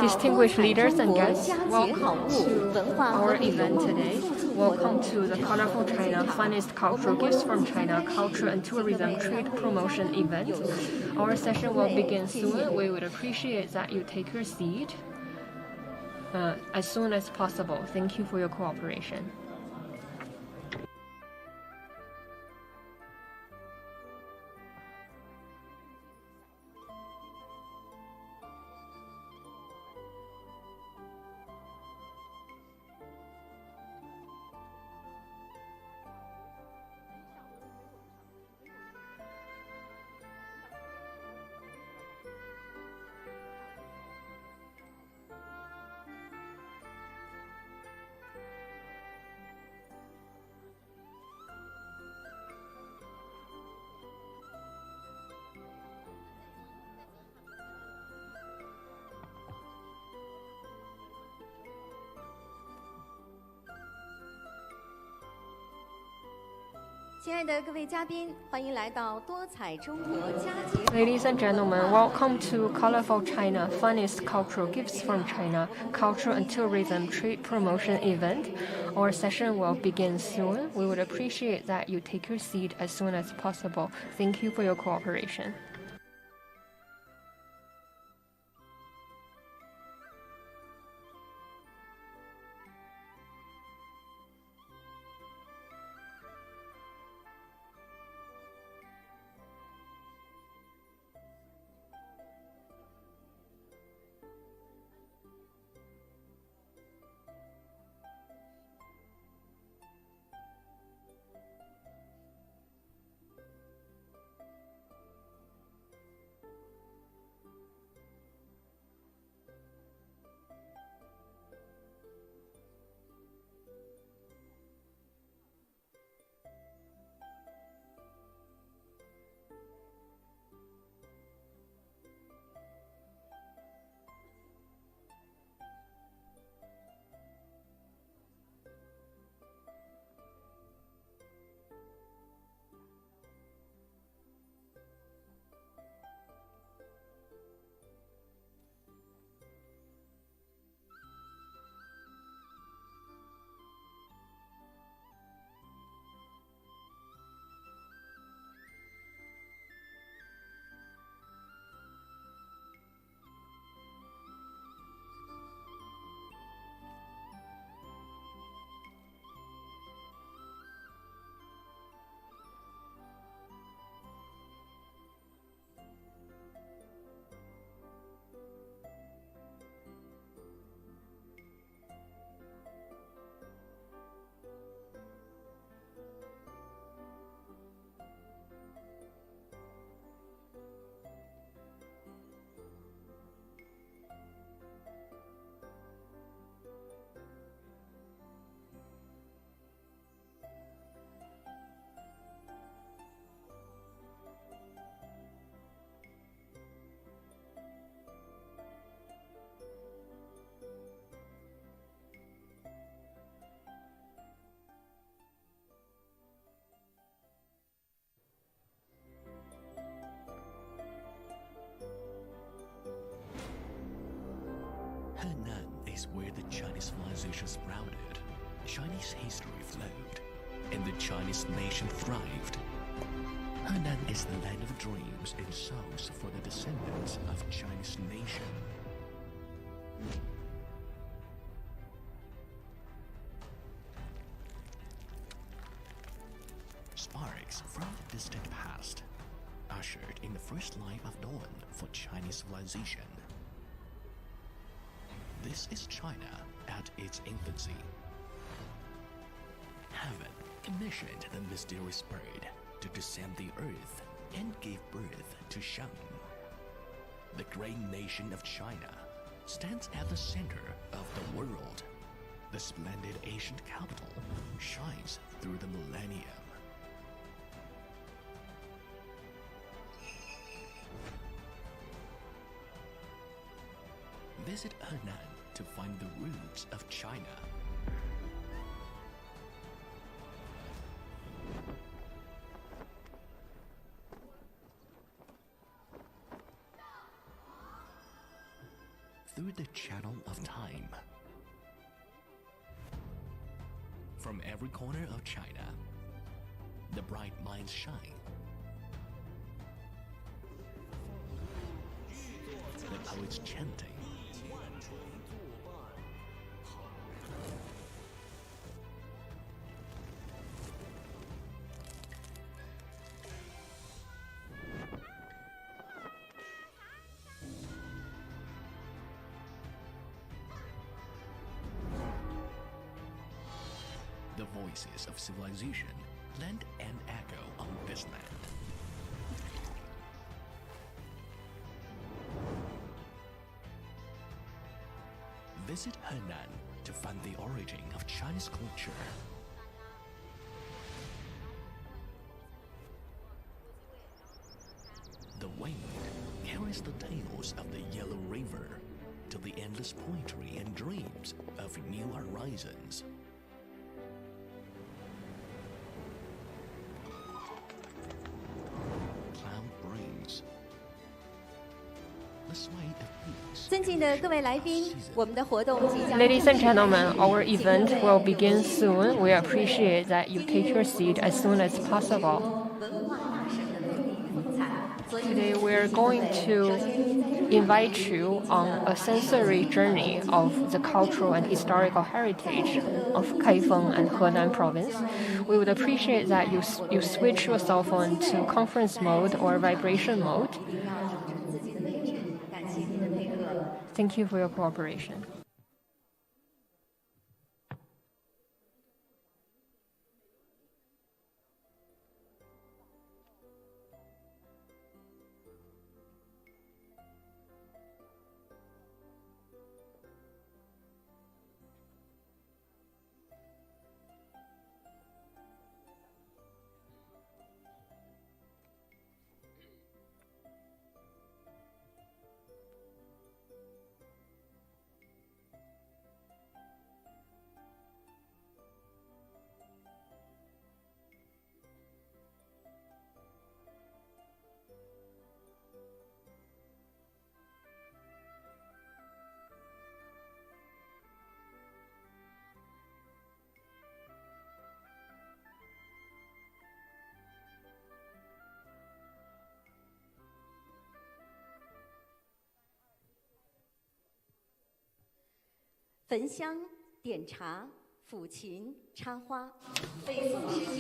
Distinguished leaders and guests, welcome to our event today. Welcome to the Colorful China Finest Cultural Gifts from China Culture and Tourism Trade Promotion event. Our session will begin soon. We would appreciate that you take your seat as soon as possible. Thank you for your cooperation. Ladies and gentlemen, welcome to Colorful China Finest Cultural Gifts from China Culture and Tourism Trade Promotion event. Our session will begin soon. We would appreciate that you take your seat as soon as possible. Thank you for your cooperation. Henan is where the Chinese civilization sprouted, Chinese history flowed, and the Chinese nation thrived. Henan is the land of dreams and souls for the descendants of Chinese nation. Sparks from the distant past ushered in the first light of dawn for Chinese civilization. This is China at its infancy. Heaven commissioned the mysterious bird to descend the earth and give birth to Shang. The great nation of China stands at the center of the world. The splendid ancient capital shines through the millennium. Visit Henan to find the roots of China. channel of time. From every corner of China, the bright minds shine. The poets chanting. The voices of civilization lend an echo on this land. Visit Henan to find the origin of Chinese culture. The wind carries the tales of the Yellow River to the endless poetry and dreams of new horizons. Cloud brings the sway of peace. 尊敬的各位来宾，我们的活动即将。 Ladies and gentlemen, our event will begin soon. We appreciate that you take your seat as soon as possible. Today we're going to invite you on a sensory journey of the cultural and historical heritage of Kaifeng and Henan province. We would appreciate that you switch your cell phone to conference mode or vibration mode. Thank you for your cooperation.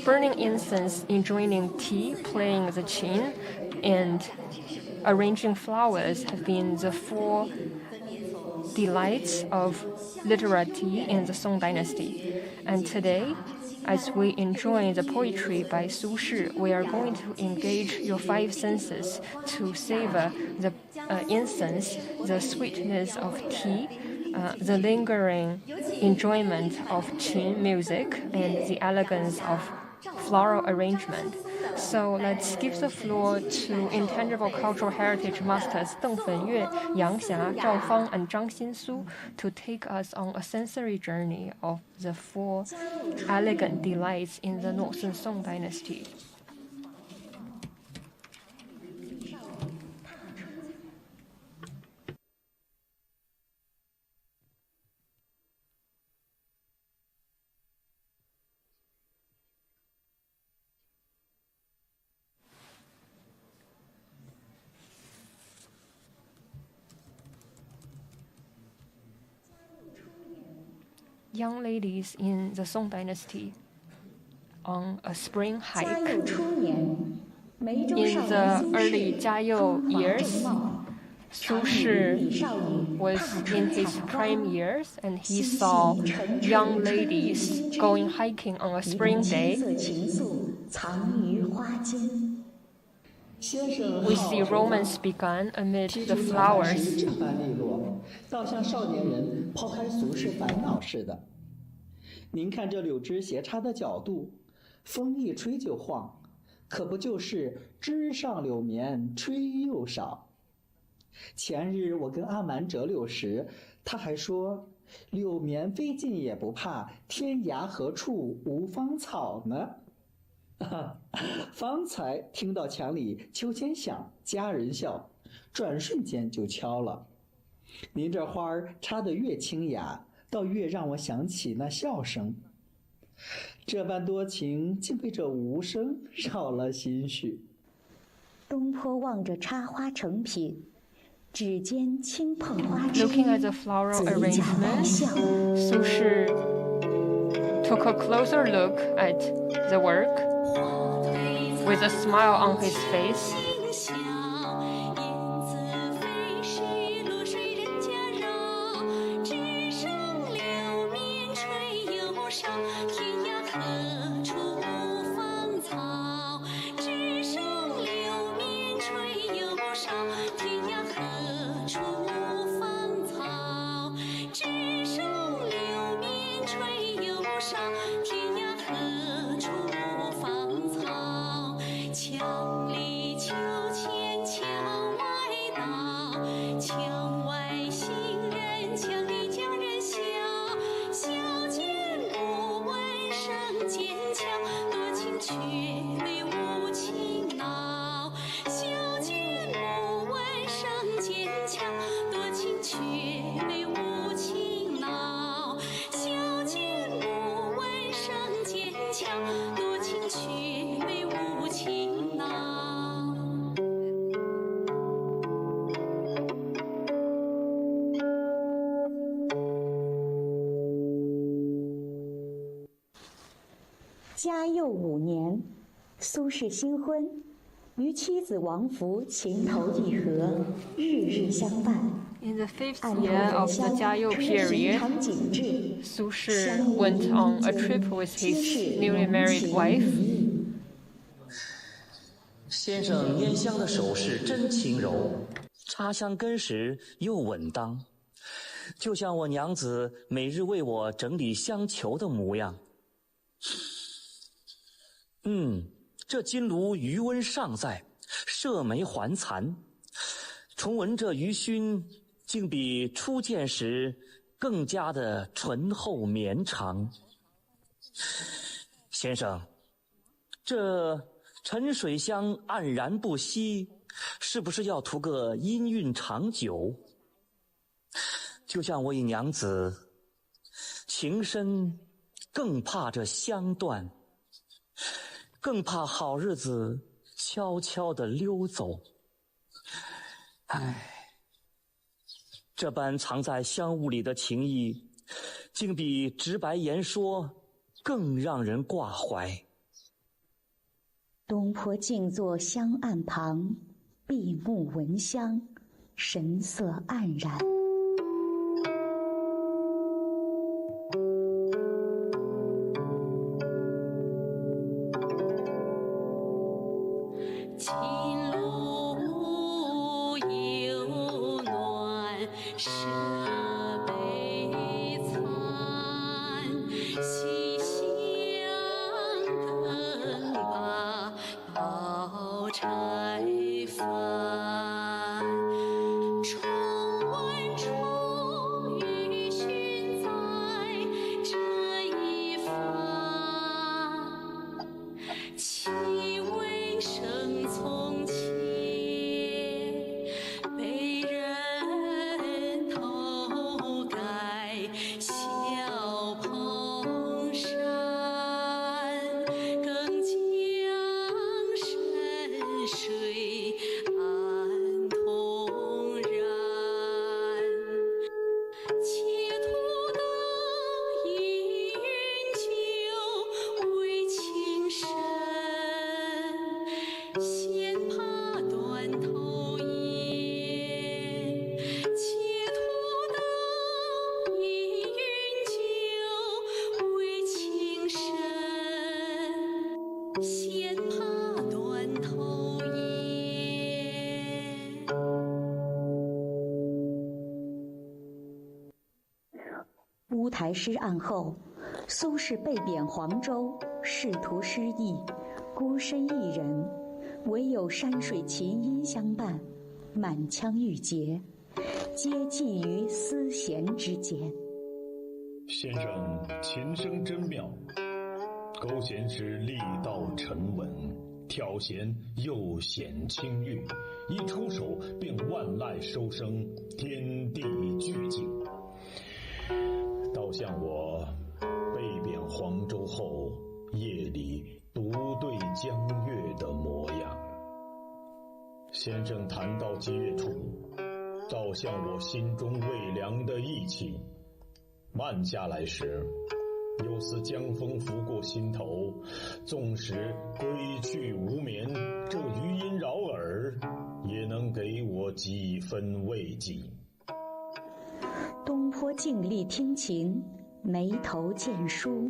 Burning incense, enjoining tea, playing the qin, and arranging flowers have been the four delights of literati in the Song Dynasty. And today, as we enjoy the poetry by Su Shi, we are going to engage your five senses to savor the incense, the sweetness of tea, the lingering enjoyment of qin music, and the elegance of floral arrangement. So let's give the floor to Intangible Cultural Heritage Masters Deng Fenyue, Yang Xia, Zhao Fang, and Zhang Xinsu to take us on a sensory journey of the four elegant delights in the Northern Song Dynasty. Young ladies in the Song Dynasty on a spring hike. In the early Jiayou years, Su Shi was in his prime years and he saw young ladies going hiking on a spring day. We see romance begun amid the flowers. 倒像少年人抛开俗世烦恼似的。您看这柳枝斜插的角度，风一吹就晃，可不就是枝上柳绵吹又少。前日我跟阿蛮折柳时，他还说柳绵飞尽也不怕，天涯何处无芳草呢。方才听到墙里秋千响，家人笑，转瞬间就敲了。您这花儿插得越清雅，倒越让我想起那笑声。这般多情，竟被这无声扰了心绪。东坡望着插花成品，指尖轻碰花枝， Looking at the floral arrangement, Su Shi took a closer look at the work with a smile on his face.嘉佑5年，苏轼新婚，与妻子王弗情投意合，日日相伴。In the 5th year of the Jiayou period, Su Shi went on a trip with his newly married wife. 先生拈香的手势真轻柔，插香根时又稳当，就像我娘子每日为我整理香球的模样。这金炉余温尚在，麝煤还残。重闻这余熏，竟比初见时更加的醇厚绵长。先生，这沉水香黯然不息，是不是要图个音韵长久？就像我一娘子，情深更怕这香断，更怕好日子悄悄地溜走。这般藏在香雾里的情意，竟比直白言说更让人挂怀。东坡静坐香案旁，闭目闻香，神色黯然。乌台诗案后，苏轼被贬黄州，仕途失意，孤身一人，唯有山水琴音相伴，满腔郁结，皆寄于丝弦之间。先生琴声真妙，勾弦时力道沉稳，挑弦又显清韵，一出手便万籁收声，天地俱静。倒像我被贬黄州后，夜里独对江月的模样。先生谈到几月处，倒像我心中未凉的意气。慢下来时，又似江风拂过心头，纵使归去无眠，这余音扰耳，也能给我几分慰藉。东坡静立听琴，眉头见书。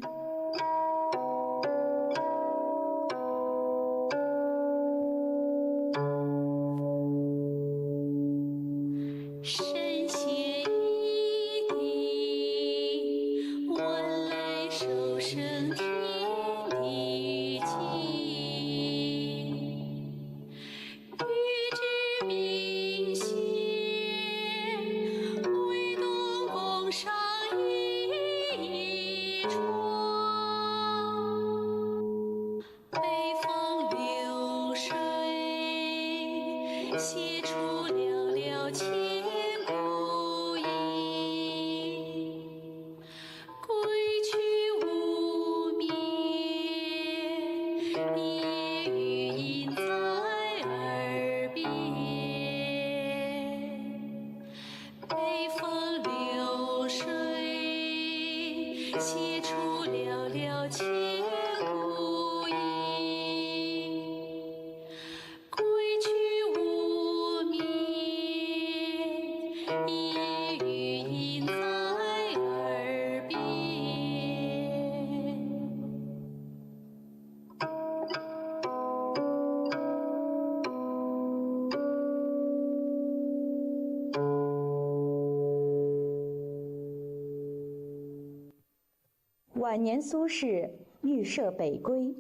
晚年苏轼欲涉北归，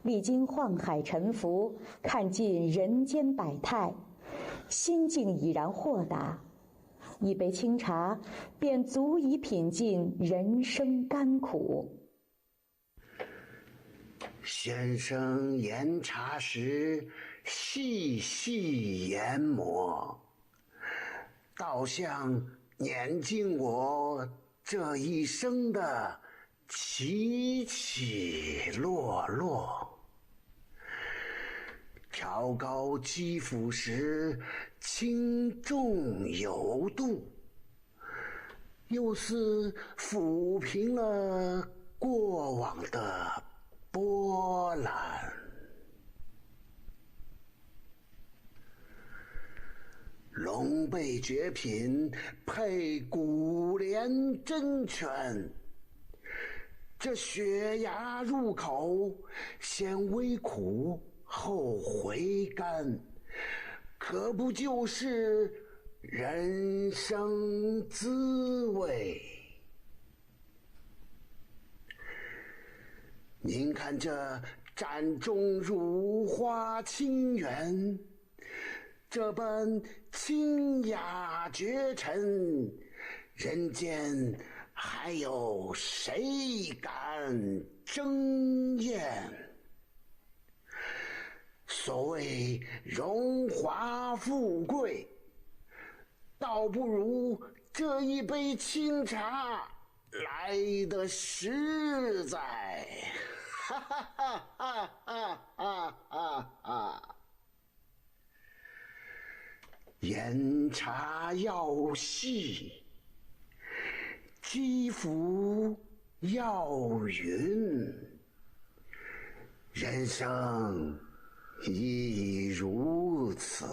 历经宦海沉浮，看尽人间百态，心境已然豁达，一杯清茶便足以品尽人生甘苦。先生研茶时细细研磨，倒像碾尽我这一生的起起落落。调高肌肤时轻重有度，又似抚平了过往的波澜。龙背绝品配古莲真泉，这血牙入口，先微苦后回甘，可不就是人生滋味？您看这盏中如花清源，这般清雅绝尘，人间还有谁敢争艳？所谓荣华富贵，倒不如这一杯清茶来得实在。哈哈哈哈哈哈哈哈！研茶要细，肌肤要匀，人生亦如此，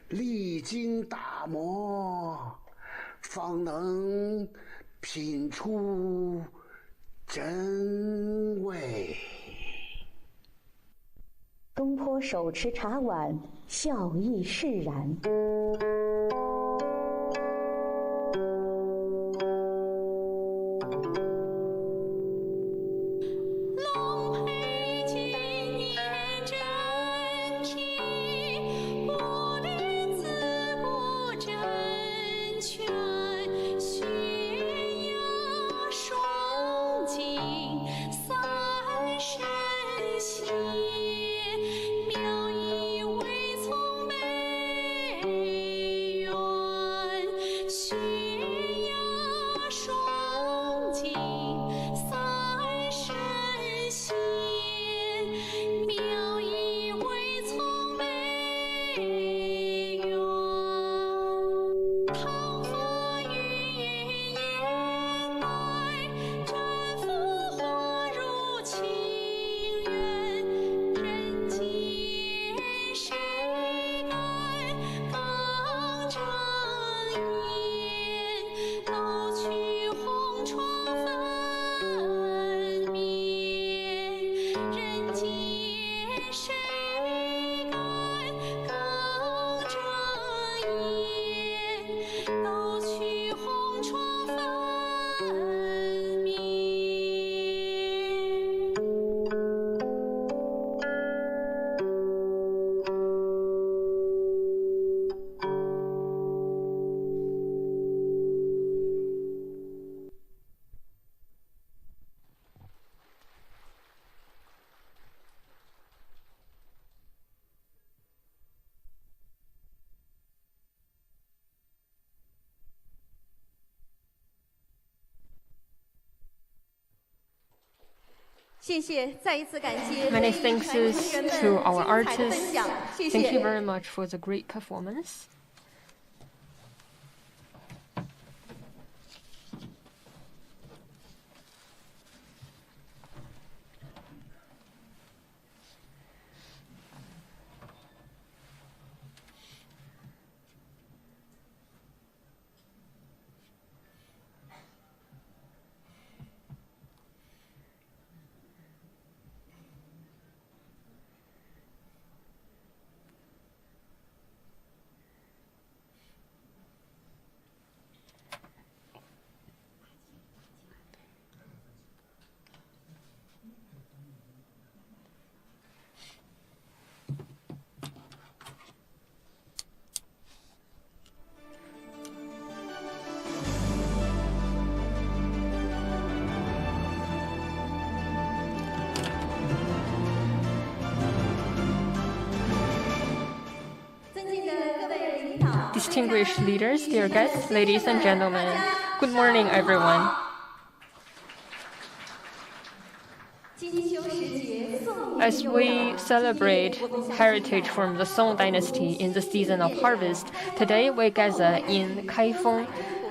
历经打磨，方能品出真味。东坡手持茶碗，笑意释然。三生心。Many thanks to our artists. Thank you very much for the great performance. Distinguished leaders, dear guests, ladies and gentlemen, good morning, everyone. As we celebrate heritage from the Song Dynasty in the season of harvest, today we gather in Kaifeng,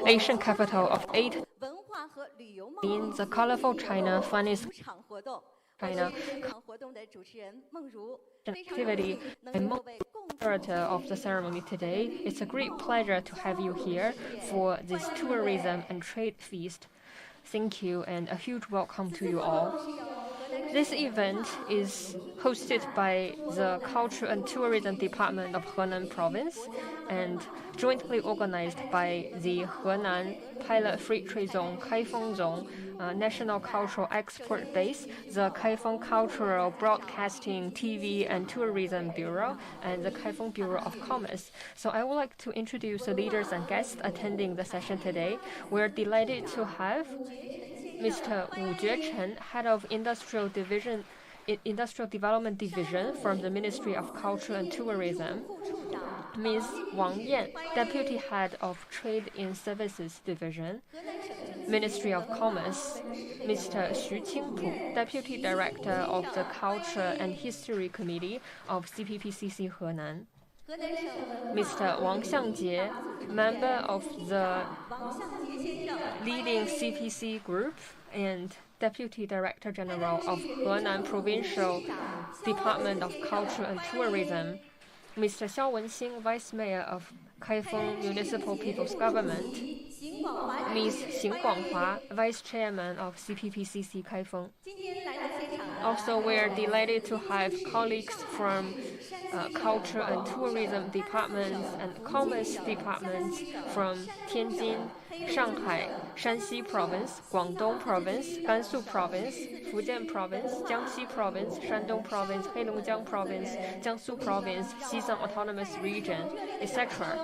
Asian capital of 8, in the colorful China funniest China activity and moderator of the ceremony today. It's a great pleasure to have you here for this tourism and trade feast. Thank you and a huge welcome to you all. This event is hosted by the Culture and Tourism Department of Henan Province and jointly organized by the Henan Pilot Free Trade Zone, Kaifeng Zone, National Cultural Export Base, the Kaifeng Cultural Broadcasting TV and Tourism Bureau, and the Kaifeng Bureau of Commerce. So I would like to introduce the leaders and guests attending the session today. We're delighted to have Mr. Wu Juechen, Head of Industrial Development Division from the Ministry of Culture and Tourism, Ms. Wang Yan, Deputy Head of Trade in Services Division, Ministry of Commerce, Mr. Xu Qingpu, Deputy Director of the Culture and History Committee of CPPCC Henan, Mr. Wang Xiangjie, member of the leading CPC group and Deputy Director General of Henan Provincial Department of Culture and Tourism, Mr. Xiao Wenxing, Vice Mayor of Kaifeng Municipal People's Government, Ms. Xing Guanghua, Vice Chairman of CPPCC Kaifeng. Also, we're delighted to have colleagues from Culture and Tourism Departments and Commerce Departments from Tianjin, Shanghai, Shanxi Province, Guangdong Province, Gansu Province, Fujian Province, Jiangxi Province, Shandong Province, Heilongjiang Province, Jiangsu Province, Xizang Autonomous Region, etc.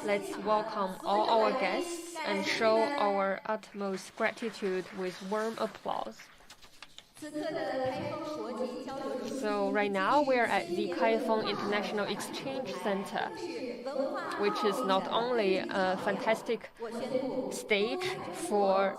Let's welcome all our guests and show our utmost gratitude with warm applause. So right now we're at the Kaifeng International Exchange Center, which is not only a fantastic stage for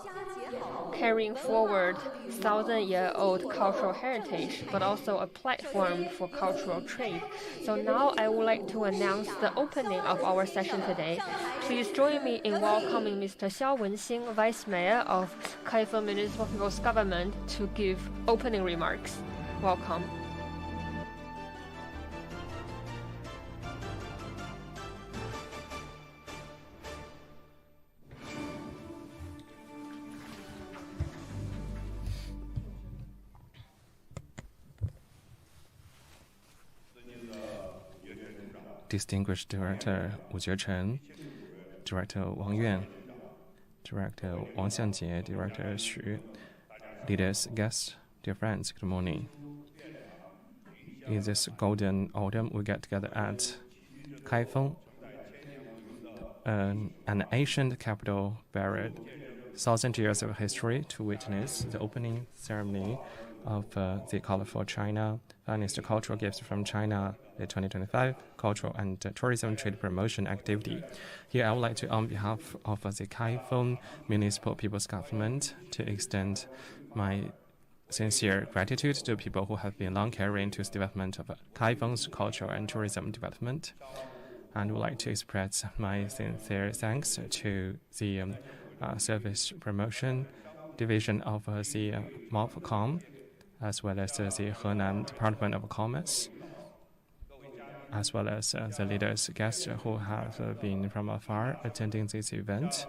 carrying forward 1,000-year-old cultural heritage, but also a platform for cultural trade. So now I would like to announce the opening of our session today. Please join me in welcoming Mr. Xiao Wenxing, Vice Mayor of Kaifeng Municipal People's Government, to give opening remarks. Welcome. Distinguished Director Wu Juechen, Director Wang Yan, Director Wang Xiangjie, Director Xu, leaders, guests, dear friends, good morning. In this golden autumn, we get together at Kaifeng, an ancient capital buried 1,000 years of history, to witness the opening ceremony of the Colorful China Finest Cultural Gifts from China, the 2025 Cultural and Tourism Trade Promotion Activity. Here, I would like to, on behalf of the Kaifeng Municipal People's Government, to extend my sincere gratitude to people who have been long carrying to the development of Kaifeng's cultural and tourism development. And would like to express my sincere thanks to the Service Promotion Division of the MOFCOM, as well as the Henan Department of Commerce, as well as the leaders, guests who have been from afar attending this event,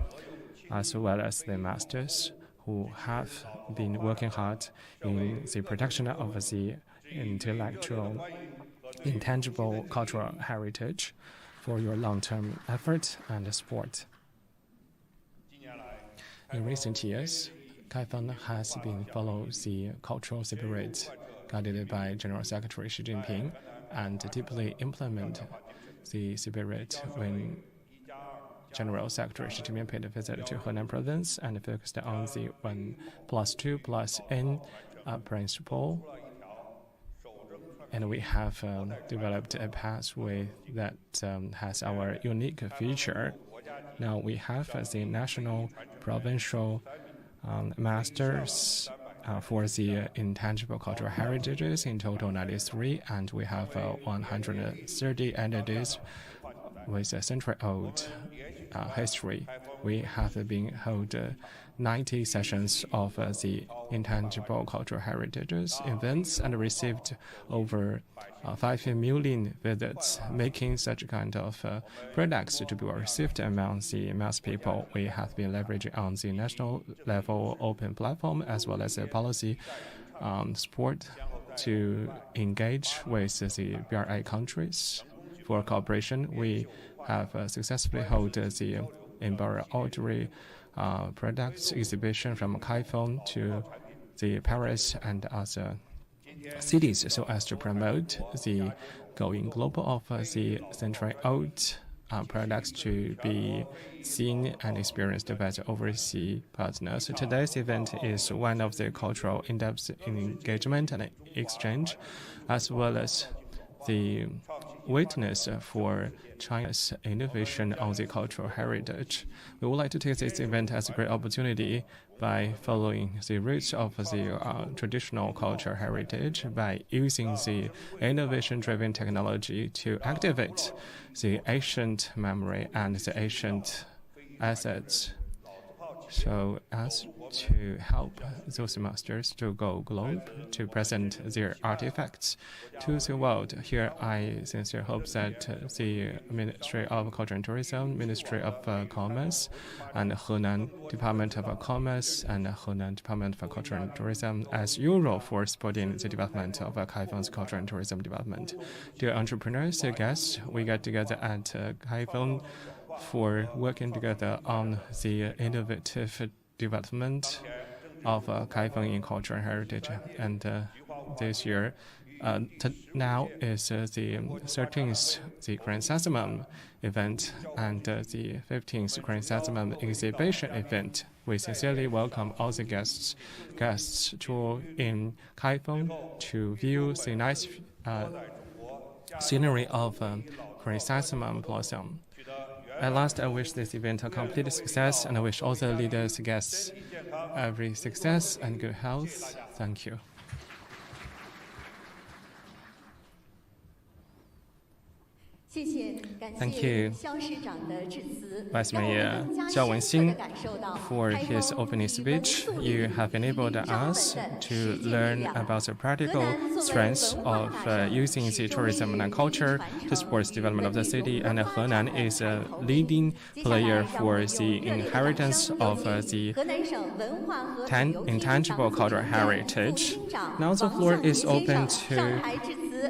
as well as the masters who have been working hard in the protection of the intellectual, intangible cultural heritage for your long-term effort and support. In recent years, Kaifeng has been following the cultural spirit guided by General Secretary Xi Jinping and deeply implement the spirit when General Secretary Xi Jinping paid a visit to Henan province and focused on the 1+2+N principle. And we have developed a pathway that has our unique feature. Now we have the national, provincial masters for the intangible cultural heritages, in total 93, and we have 130 entities with a century-old history. We have been held 90 sessions of the intangible cultural heritages events and received over 5 million visits, making such kind of products to be well received among the mass people. We have been leveraging on the national level open platform as well as the policy support to engage with the BRI countries for cooperation. We have successfully held the embroidery products exhibition from Kaifeng to the Paris and other cities, so as to promote the going global of the century-old products to be seen and experienced by the overseas partners. So today's event is one of the cultural in-depth engagement and exchange, as well as the witness for China's innovation on the cultural heritage. We would like to take this event as a great opportunity by following the roots of the traditional cultural heritage, by using the innovation-driven technology to activate the ancient memory and the ancient assets, so as to help those masters to go globe, to present their artifacts to the world. Here, I sincerely hope that the Ministry of Culture and Tourism, Ministry of Commerce, and Henan Department of Commerce and Henan Department for Culture and Tourism, as usual, for supporting the development of Kaifeng's culture and tourism development. Dear entrepreneurs, dear guests, we get together at Kaifeng for working together on the innovative development of Kaifeng in culture and heritage. And this year, now is the 13th the Grand Sazimum event and the 15th Grand Sazimum exhibition event. We sincerely welcome all the guests to in Kaifeng to view the nice scenery of Grand Sazimum blossom. At last, I wish this event a complete success, and I wish all the leaders, guests, every success and good health. Thank you. Thank you, Vice Mayor Xiao Wenxin, for his opening speech. You have enabled us to learn about the practical strengths of using the tourism and culture to support the development of the city, and Henan is a leading player for the inheritance of the intangible cultural heritage. Now the floor is open to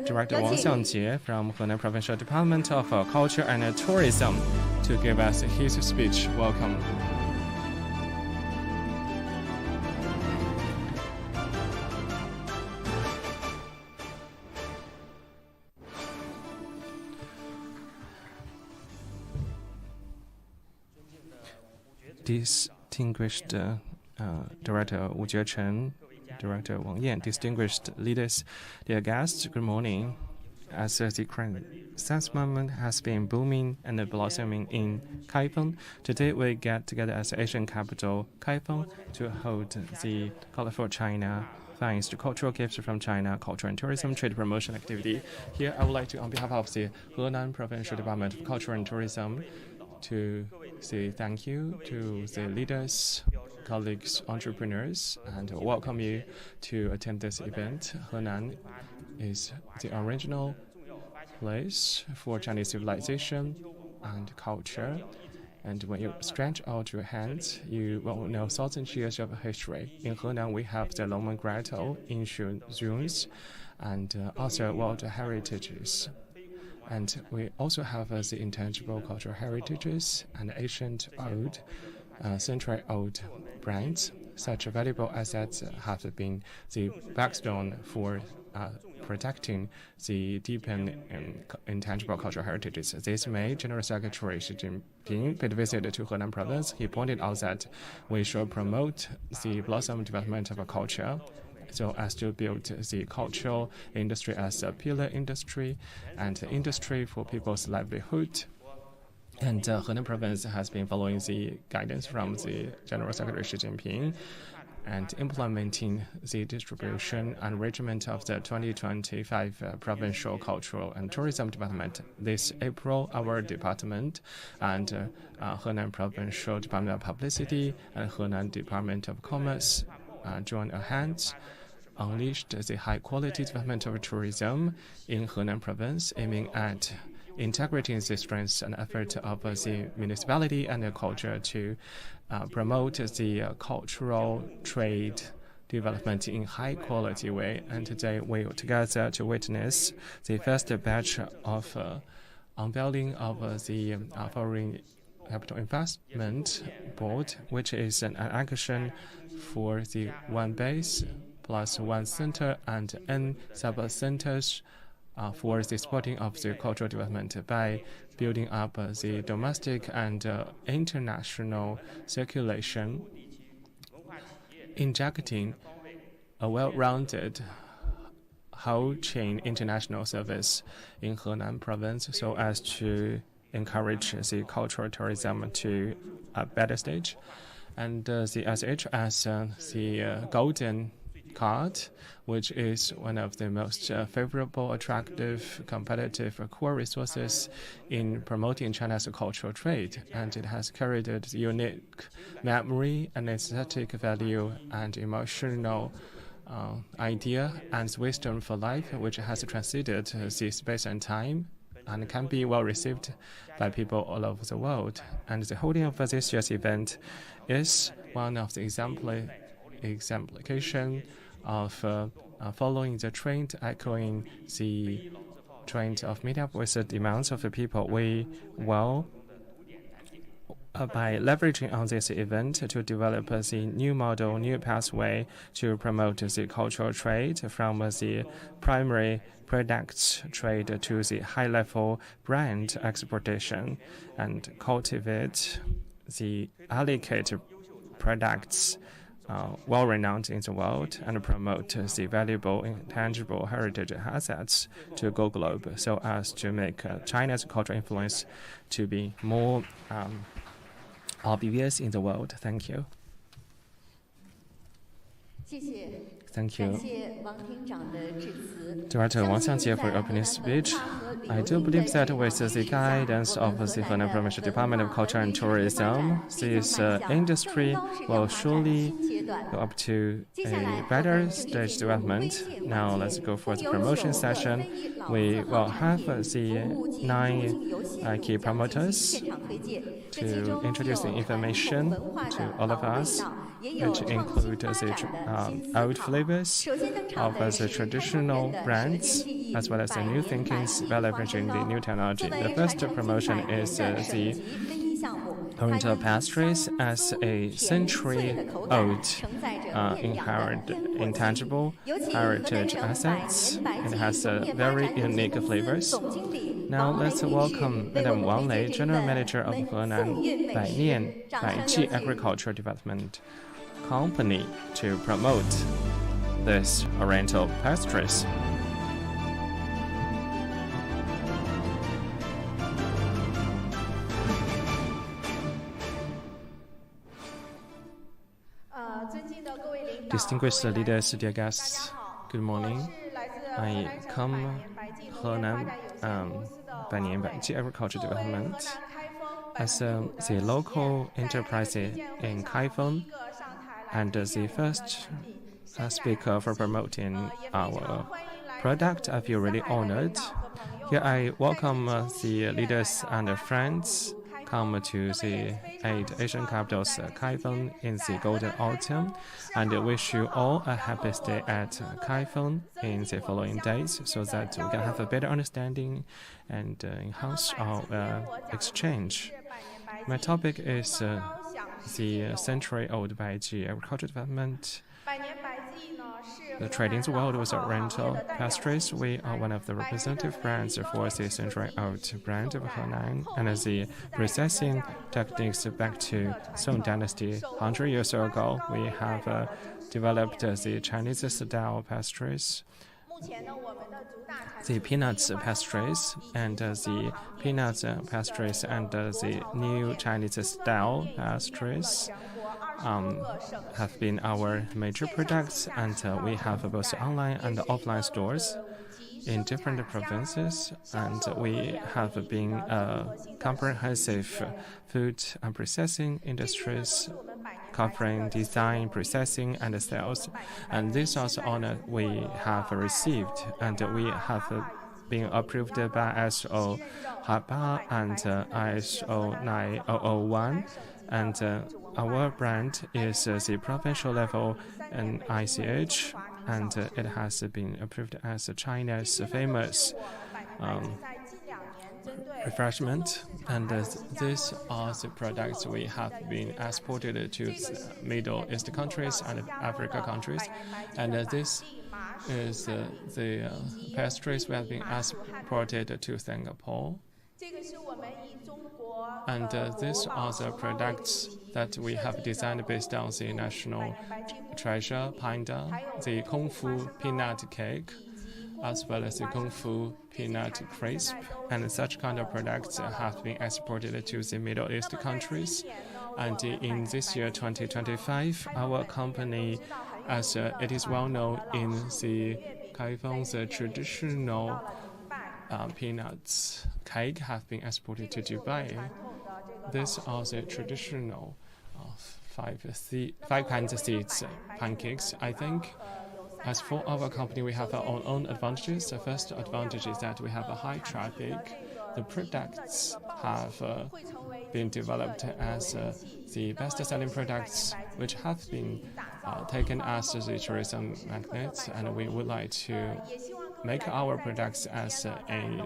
Director Wang Xiangjie from Henan Provincial Department of Culture and Tourism to give us his speech. Welcome. distinguished Director Wu Jiecheng, Director Wang Yan, distinguished leaders, dear guests, good morning. As the current science movement has been booming and blossoming in Kaifeng, today we get together as Asian capital Kaifeng to hold the Colorful China Thanks to Cultural Gifts from China, Culture and Tourism Trade Promotion Activity. Here I would like to, on behalf of the Henan Provincial Department of Culture and Tourism, to say thank you to the leaders, colleagues, entrepreneurs, and welcome you to attend this event. Henan is the original place for Chinese civilization and culture. And when you stretch out your hands, you will know thousands of years of history. In Henan, we have the Longmen Grotto, ancient ruins, and also world heritages. And we also have the intangible cultural heritages and ancient old, century-old brands. Such valuable assets have been the backbone for protecting the deep and intangible cultural heritages. This May, General Secretary Xi Jinping paid a visit to Henan Province. He pointed out that we should promote the blossom development of a culture so as to build the cultural industry as a pillar industry and industry for people's livelihood. And Henan Province has been following the guidance from the General Secretary Xi Jinping and implementing the distribution and arrangement of the 2025 Provincial Cultural and Tourism Department. This April, our department and Henan Provincial Department of Publicity and Henan Department of Commerce joined hands, unleashed the high-quality development of tourism in Henan Province, aiming at integrating the strengths and effort of the municipality and the culture to promote the cultural trade development in high-quality way. And today we are together to witness the first batch of unveiling of the Foreign Capital Investment Board, which is an action for the one base plus one center and N sub-centers for the supporting of the cultural development by building up the domestic and international circulation, injecting a well-rounded whole chain international service in Henan Province so as to encourage the cultural tourism to a better stage. And the SH as the golden card, which is one of the most favorable, attractive, competitive core resources in promoting China's cultural trade. And it has carried a unique memory and aesthetic value and emotional idea and wisdom for life, which has transcended the space and time and can be well received by people all over the world. And the holding of this year's event is one of the exemplification of following the trend, echoing the trend of meeting up with the demands of the people. We will, by leveraging on this event to develop the new model, new pathway to promote the cultural trade from the primary products trade to the high-level brand exportation and cultivate the allocated products well-renowned in the world and promote the valuable intangible heritage assets to go global so as to make China's cultural influence to be more obvious in the world. Thank you. Thank you, Director Wang Xiangjie, for your opening speech. I do believe that with the guidance of the Henan Provincial Department of Culture and Tourism, this industry will surely go up to a better stage development. Now let's go for the promotion session. We will have the 9 key promoters to introduce the information to all of us, which include the old flavors of the traditional brands, as well as the new thinkings by leveraging the new technology. The first promotion is the Oriental Pastries as a century-old intangible heritage assets. It has very unique flavors. Now let's welcome Madam Wang Lei, General Manager of Henan Bainian Baiji Agriculture Development Company, to promote this Oriental pastries. Distinguished leaders, dear guests, good morning. I come Henan Bainian Baiji Agriculture Development as the local enterprise in Kaifeng and the first speaker for promoting our product. I feel really honored. Here I welcome the leaders and friends come to the 8 Asian capitals Kaifeng in the Golden Autumn, and wish you all a happy stay at Kaifeng in the following days, so that we can have a better understanding and enhance our exchange. My topic is the century-old Baiji agriculture development. The trading the world with Oriental pastries. We are one of the representative brands for the century-old brand of Henan, and the processing techniques back to Song Dynasty 100 years ago. We have developed the Chinese-style pastries, the peanuts pastries, and the peanuts pastries, and the new Chinese-style pastries have been our major products, and we have both online and offline stores in different provinces, and we have been a comprehensive food and processing industries covering design, processing, and sales. And this is an honor we have received, and we have been approved by ISO 8 and ISO 9001, and our brand is the provincial level in ICH, and it has been approved as China's famous refreshment. And these are the products we have been exported to Middle East countries and Africa countries. And this is the pastries we have been exported to Singapore. And these are the products that we have designed based on the national treasure, panda, the Kung Fu peanut cake, as well as the Kung Fu peanut crisp. And such kind of products have been exported to the Middle East countries. And in this year, 2025, our company, as it is well known in the Kaifeng's traditional peanuts cake, have been exported to Dubai. These are the traditional five kinds of seeds pancakes. I think as for our company, we have our own advantages. The first advantage is that we have a high traffic. The products have been developed as the best-selling products, which have been taken as the tourism magnets, and we would like to make our products as a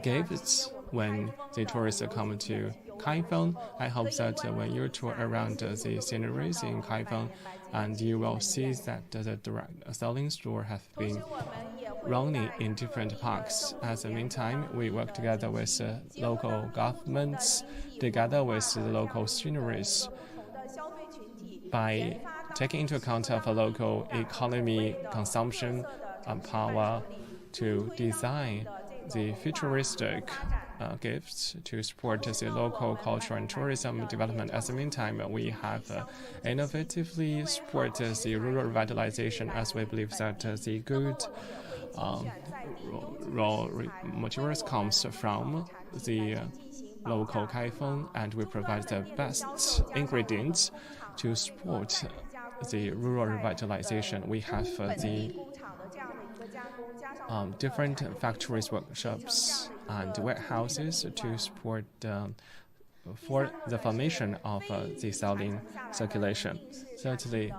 gifts when the tourists come to Kaifeng. I hope that when you tour around the sceneries in Kaifeng, and you will see that the direct selling store have been running in different parks. At the meantime, we work together with local governments, together with the local sceneries, by taking into account of a local economy, consumption, and power, to design the futuristic gifts to support the local culture and tourism development. At the meantime, we have innovatively supported the rural revitalization, as we believe that the good raw materials comes from the local Kaifeng, and we provide the best ingredients to support the rural revitalization. We have the different factories, workshops, and warehouses to support for the formation of the selling circulation. Thirdly,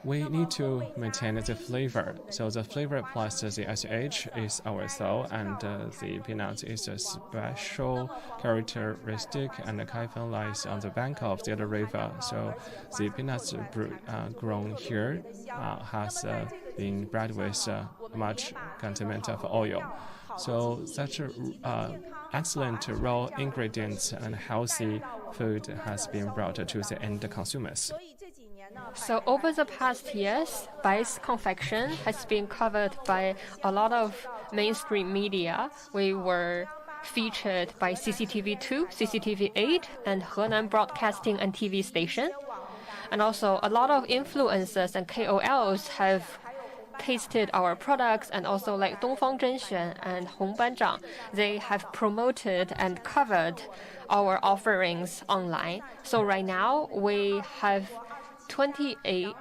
we need to maintain the flavor. So the flavor plus the SH is our soul, and the peanut is a special characteristic, and the Kaifeng lies on the bank of the river. So the peanuts grown here has been bred with much content of oil. So such excellent raw ingredients and healthy food has been brought to the end consumers. So over the past years, Bai's confection has been covered by a lot of mainstream media. We were featured by CCTV2, CCTV8, and Henan Broadcasting and TV station. And also a lot of influencers and KOLs have tasted our products, and also like Dongfang Zhenxuan and Hong Banzhang, they have promoted and covered our offerings online. So right now we have 27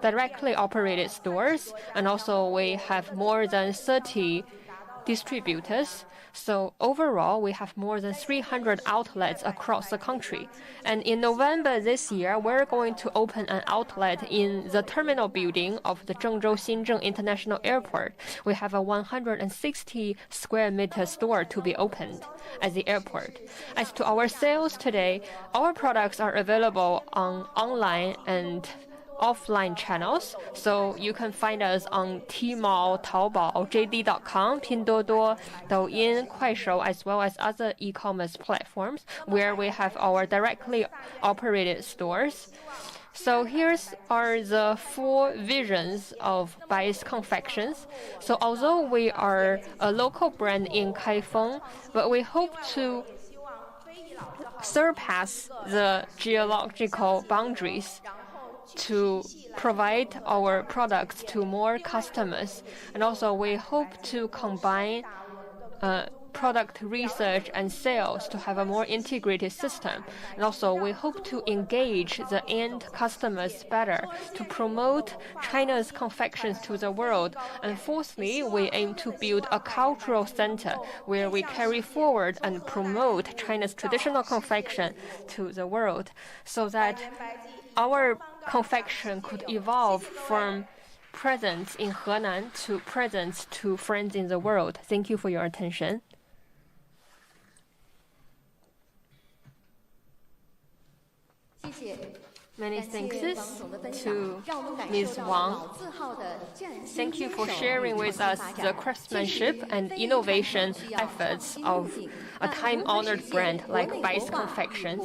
directly operated stores, and also we have more than 30 distributors. So overall, we have more than 300 outlets across the country. And in November this year, we're going to open an outlet in the terminal building of the Zhengzhou Xinzheng International Airport. We have a 160 square meter store to be opened at the airport. As to our sales today, our products are available on online and offline channels. So you can find us on Tmall, Taobao, JD.com, Pinduoduo, Douyin, Kuaishou, as well as other e-commerce platforms where we have our directly operated stores. So here's are the 4 visions of Bai's confections. So although we are a local brand in Kaifeng, but we hope to surpass the geological boundaries to provide our products to more customers. And also we hope to combine product research and sales to have a more integrated system. And also we hope to engage the end customers better to promote China's confections to the world. And fourthly, we aim to build a cultural center where we carry forward and promote China's traditional confection to the world, so that our confection could evolve from presence in Henan to presence to friends in the world. Thank you for your attention. Many thanks to Ms. Wang. Thank you for sharing with us the craftsmanship and innovation efforts of a time-honored brand like Bai's Confections.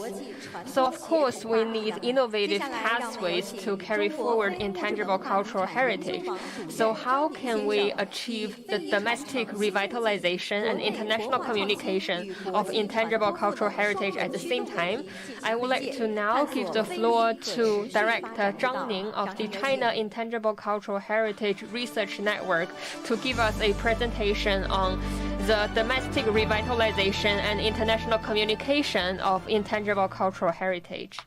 So of course, we need innovative pathways to carry forward intangible cultural heritage. So how can we achieve the domestic revitalization and international communication of intangible cultural heritage at the same time? I would like to now give the floor to Director Zhang Ning of the China Intangible Cultural Heritage Research Network to give us a presentation on the domestic revitalization and international communication of intangible cultural heritage.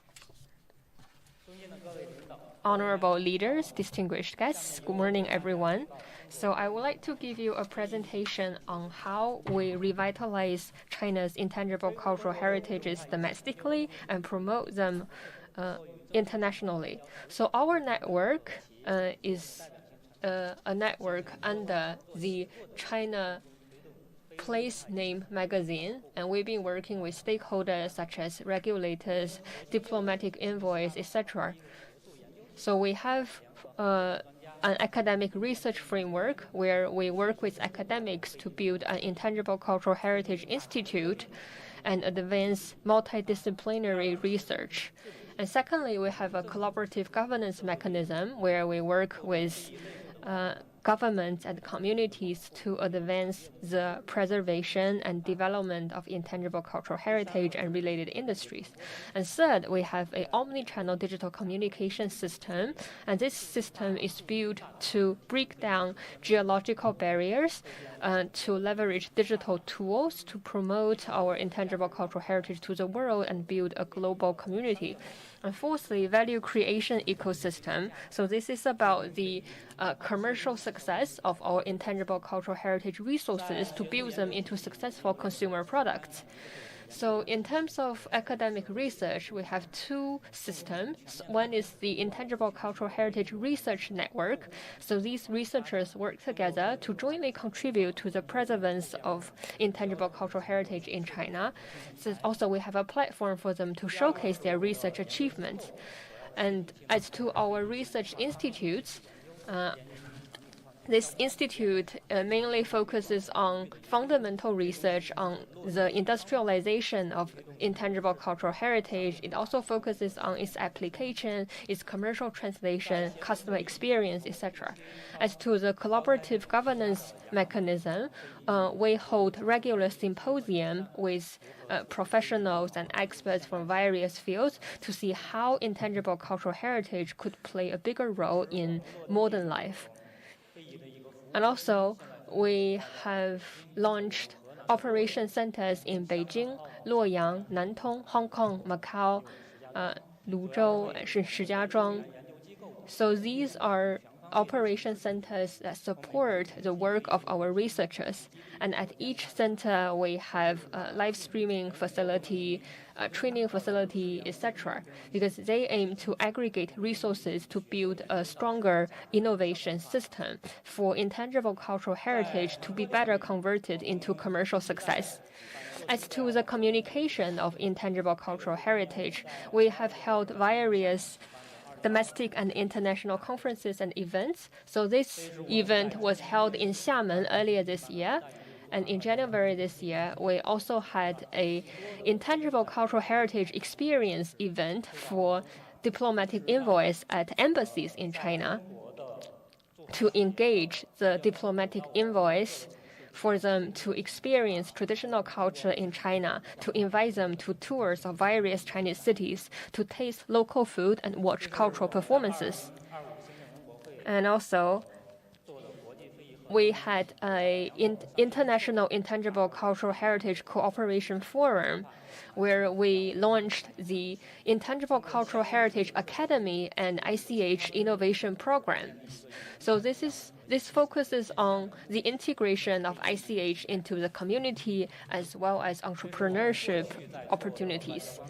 Honorable leaders, distinguished guests, good morning, everyone. So I would like to give you a presentation on how we revitalize China's intangible cultural heritages domestically and promote them internationally. So our network is a network under the China Place Name magazine, and we've been working with stakeholders such as regulators, diplomatic envoys, etc. So we have an academic research framework where we work with academics to build an intangible cultural heritage institute and advance multidisciplinary research. And secondly, we have a collaborative governance mechanism where we work with governments and communities to advance the preservation and development of intangible cultural heritage and related industries. And third, we have an omni-channel digital communication system, and this system is built to break down geological barriers, to leverage digital tools to promote our intangible cultural heritage to the world and build a global community. And fourthly, value creation ecosystem. So this is about the commercial success of our intangible cultural heritage resources to build them into successful consumer products. So in terms of academic research, we have 2 systems. One is the Intangible Cultural Heritage Research Network. So these researchers work together to jointly contribute to the preservation of intangible cultural heritage in China. So also we have a platform for them to showcase their research achievements. And as to our research institutes, This institute mainly focuses on fundamental research on the industrialization of intangible cultural heritage. It also focuses on its application, its commercial translation, customer experience, etc. As to the collaborative governance mechanism, we hold regular symposium with professionals and experts from various fields to see how intangible cultural heritage could play a bigger role in modern life. And also, we have launched operation centers in Beijing, Luoyang, Nantong, Hong Kong, Macau, Luzhou, and Shijiazhuang. So these are operation centers that support the work of our researchers. And at each center, we have a live streaming facility, a training facility, etc., because they aim to aggregate resources to build a stronger innovation system for intangible cultural heritage to be better converted into commercial success. As to the communication of intangible cultural heritage, we have held various domestic and international conferences and events. So this event was held in Xiamen earlier this year. And in January this year, we also had an intangible cultural heritage experience event for diplomatic envoys at embassies in China to engage the diplomatic envoys for them to experience traditional culture in China, to invite them to tours of various Chinese cities, to taste local food and watch cultural performances. And also, we had an international intangible cultural heritage cooperation forum where we launched the Intangible Cultural Heritage Academy and ICH innovation programs. So this focuses on the integration of ICH into the community as well as entrepreneurship opportunities.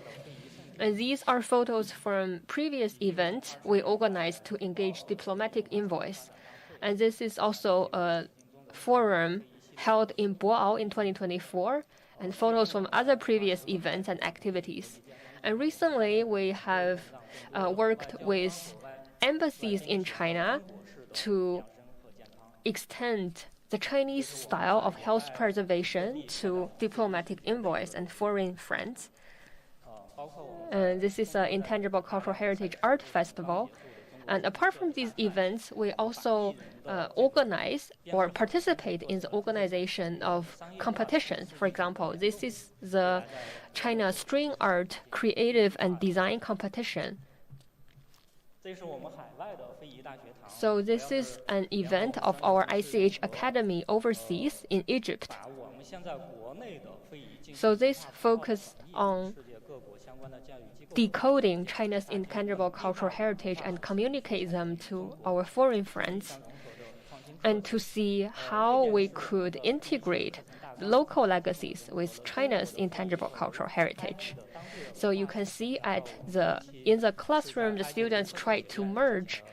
And these are photos from previous events we organized to engage diplomatic envoys. And this is also a forum held in Boao in 2024, and photos from other previous events and activities. And recently, we have worked with embassies in China to extend the Chinese style of health preservation to diplomatic envoys and foreign friends. This is an Intangible Cultural Heritage Art Festival. And apart from these events, we also organize or participate in the organization of competitions. For example, this is the China String Art Creative and Design Competition. So this is an event of our ICH Academy overseas in Egypt. So this focused on decoding China's intangible cultural heritage and communicate them to our foreign friends, and to see how we could integrate local legacies with China's intangible cultural heritage. So you can see in the classroom, the students tried to merge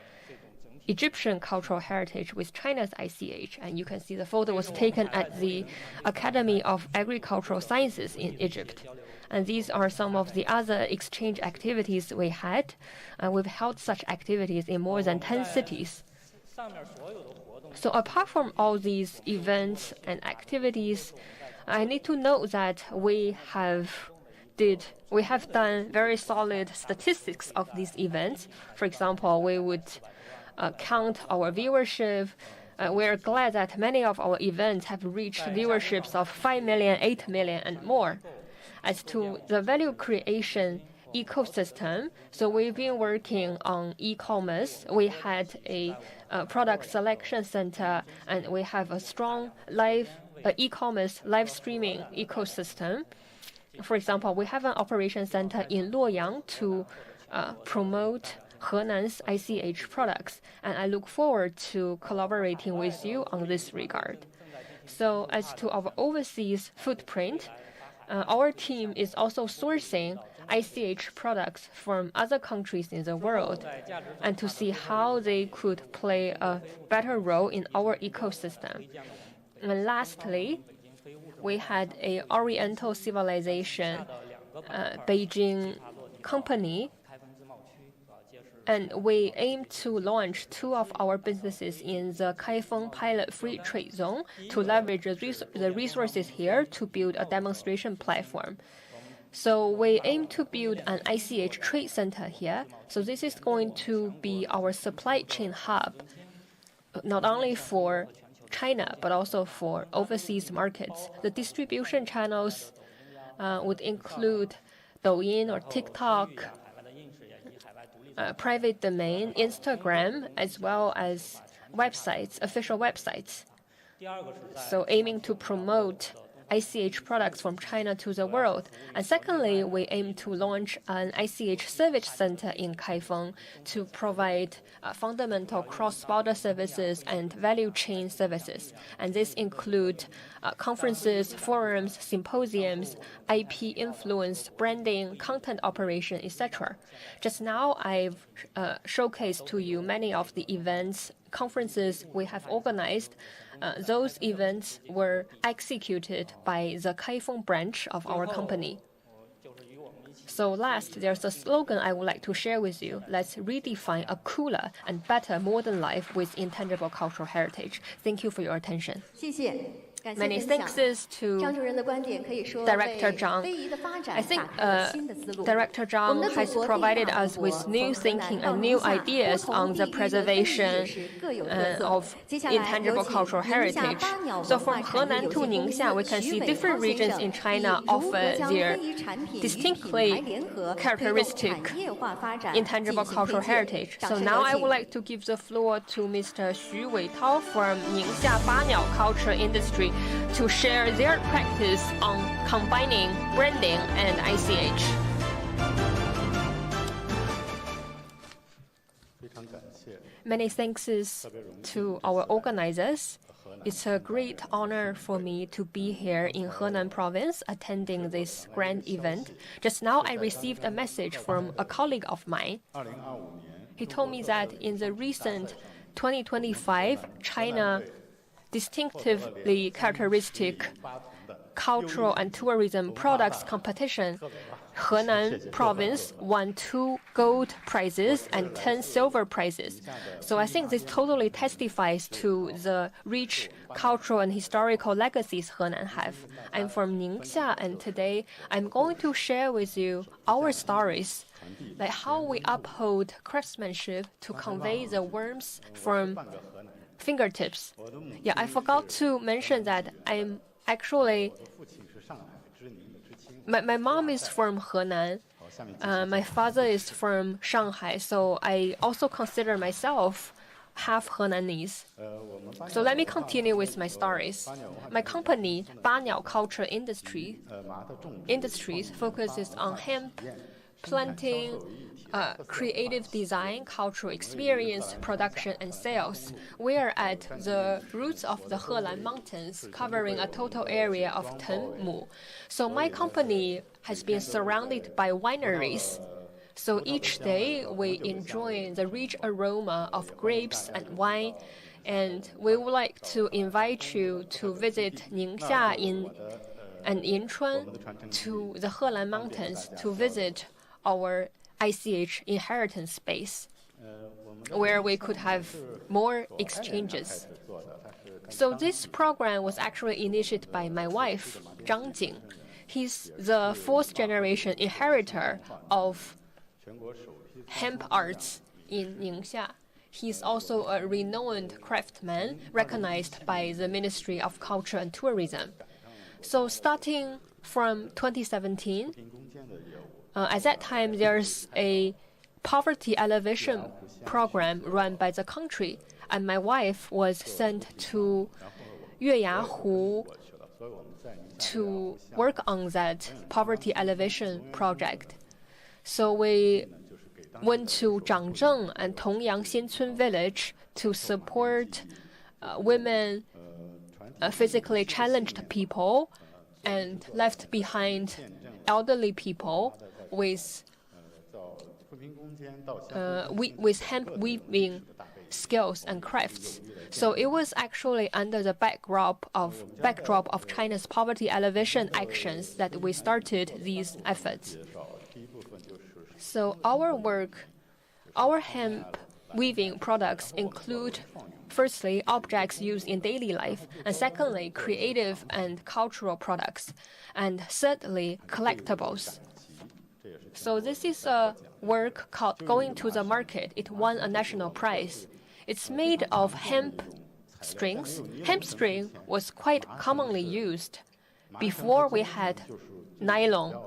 Egyptian cultural heritage with China's ICH, and you can see the photo was taken at the Academy of Agricultural Sciences in Egypt. And these are some of the other exchange activities we had. We've held such activities in more than 10 cities. So apart from all these events and activities, I need to note that we have done very solid statistics of these events. For example, we would count our viewership. We're glad that many of our events have reached viewerships of 5 million, 8 million, and more. As to the value creation ecosystem, so we've been working on e-commerce. We had a product selection center, and we have a strong e-commerce live streaming ecosystem. For example, we have an operation center in Luoyang to promote Henan's ICH products, and I look forward to collaborating with you on this regard. So as to our overseas footprint, our team is also sourcing ICH products from other countries in the world, and to see how they could play a better role in our ecosystem. And lastly, we had an Oriental Civilization Beijing company And we aim to launch 2 of our businesses in the Kaifeng pilot free trade zone to leverage the resources here to build a demonstration platform. So we aim to build an ICH trade center here. So this is going to be our supply chain hub, not only for China, but also for overseas markets. The distribution channels would include Douyin or TikTok, private domain, Instagram, as well as websites, official websites. So aiming to promote ICH products from China to the world. And secondly, we aim to launch an ICH service center in Kaifeng to provide fundamental cross-border services and value chain services. And this include conferences, forums, symposiums, IP influence, branding, content operation, etc. Just now, I've showcased to you many of the events, conferences we have organized. Those events were executed by the Kaifeng branch of our company. So last, there's a slogan I would like to share with you. Let's redefine a cooler and better modern life with intangible cultural heritage. Thank you for your attention. Many thanks to Director Zhang. I think Director Zhang has provided us with new thinking and new ideas on the preservation of intangible cultural heritage. So from Henan to Ningxia, we can see different regions in China offer their distinctly characteristic intangible cultural heritage. So now I would like to give the floor to Mr. Xu Weitao from Ningxia Baniao culture industry to share their practice on combining branding and ICH. Many thanks to our organizers. It's a great honor for me to be here in Henan province attending this grand event. Just now I received a message from a colleague of mine. He told me that in the recent 2025 China distinctively characteristic cultural and tourism products competition, Henan province won 2 gold prizes and 10 silver prizes. So I think this totally testifies to the rich cultural and historical legacies Henan have. I'm from Ningxia, and today I'm going to share with you our stories, like how we uphold craftsmanship to convey the warmth from fingertips. Yeah, I forgot to mention that I'm actually... My mom is from Henan. My father is from Shanghai, so I also consider myself half Henanese. So let me continue with my stories. My company, Baniao Culture Industries, focuses on hemp, planting, creative design, cultural experience, production, and sales. We are at the roots of the Henan Mountains, covering a total area of 10 mu. So my company has been surrounded by wineries. So each day we enjoy the rich aroma of grapes and wine, and we would like to invite you to visit Ningxia and Yinchuan to the Henan Mountains to visit our ICH inheritance space, where we could have more exchanges. So this program was actually initiated by my wife, Zhang Jing. He's the 4th generation inheritor of hemp arts in Ningxia. He's also a renowned craftsman recognized by the Ministry of Culture and Tourism. So starting from 2017, at that time, there's a poverty elevation program run by the country, and my wife was sent to Yueyahu to work on that poverty elevation project. So we went to Zhangzheng and Tongyang Xincun village to support women, physically challenged people, and left behind elderly people with hemp weaving skills and crafts. So it was actually under the backdrop of China's poverty elevation actions that we started these efforts. So our work Our hemp weaving products include, firstly, objects used in daily life, and secondly, creative and cultural products, and thirdly, collectibles. So this is a work called Going to the Market. It won a national prize. It's made of hemp strings. Hemp string was quite commonly used before we had nylon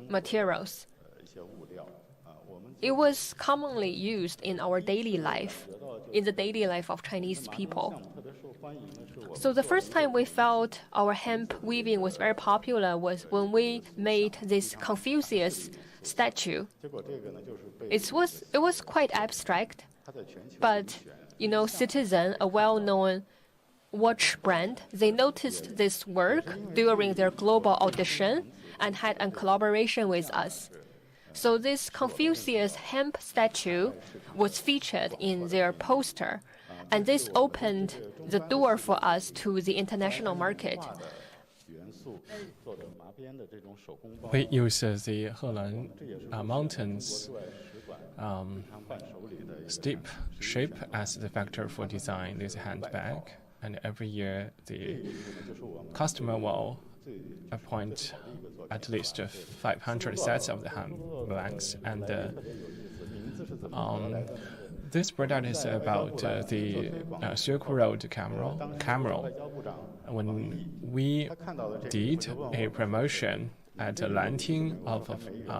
materials. It was commonly used in our daily life, in the daily life of Chinese people. So the first time we felt our hemp weaving was very popular was when we made this Confucius statue. It was quite abstract, but Citizen, a well-known watch brand, they noticed this work during their global audition and had a collaboration with us. So this Confucius hemp statue was featured in their poster, and this opened the door for us to the international market. We use the Henan mountains steep shape as the factor for design this handbag, and every year the customer will appoint at least 500 sets of the handbags, and this product is about the Silk Road camel. When we did a promotion at Lanting of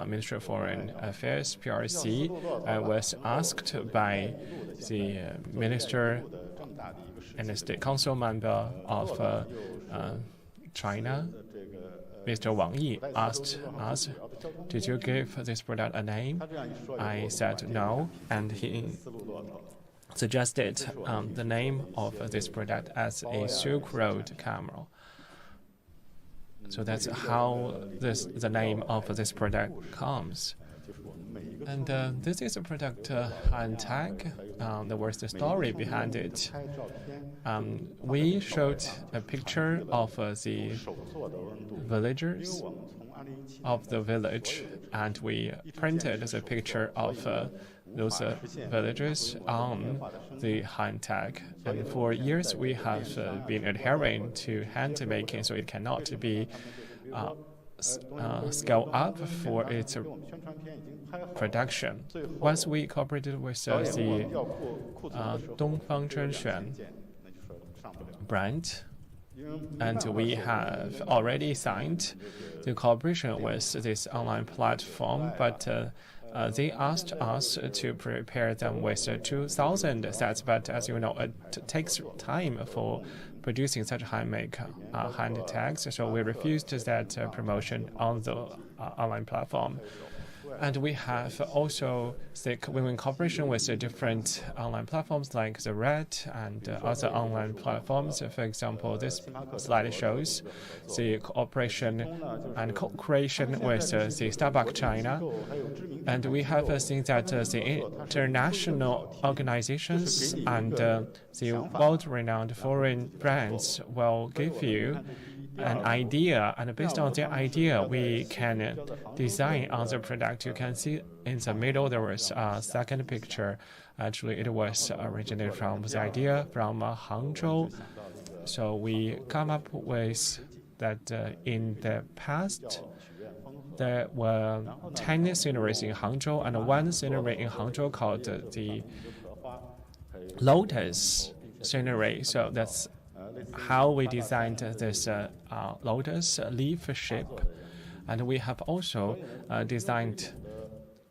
Ministry of Foreign Affairs, PRC, I was asked by the minister and the state council member of China, Mr. Wang Yi, asked us, "Did you give this product a name?" I said no, and he suggested the name of this product as a Silk Road camel. So that's how the name of this product comes. And this is a product hand tag. There was the story behind it. We showed a picture of the villagers of the village, and we printed the picture of those villagers on the hand tag. And for years, we have been adhering to hand making, so it cannot be scale up for its production. Once we cooperated with the Dongfang Zhenshuan brand, and we have already signed the cooperation with this online platform, but they asked us to prepare them with 2,000 sets, but as you know, it takes time for producing such hand tags, so we refused that promotion on the online platform. And we have also in cooperation with different online platforms like the Red and other online platforms. For example, this slide shows the cooperation and co-creation with the Starbucks China. And we have seen that the international organizations and the world-renowned foreign brands will give you an idea, and based on their idea, we can design on the product. You can see in the middle there was a second picture. Actually, it was originated from the idea from Hangzhou. So we come up with that in the past there were 10 sceneries in Hangzhou, and one scenery in Hangzhou called the Lotus scenery. So that's how we designed this lotus leaf shape. And we have also designed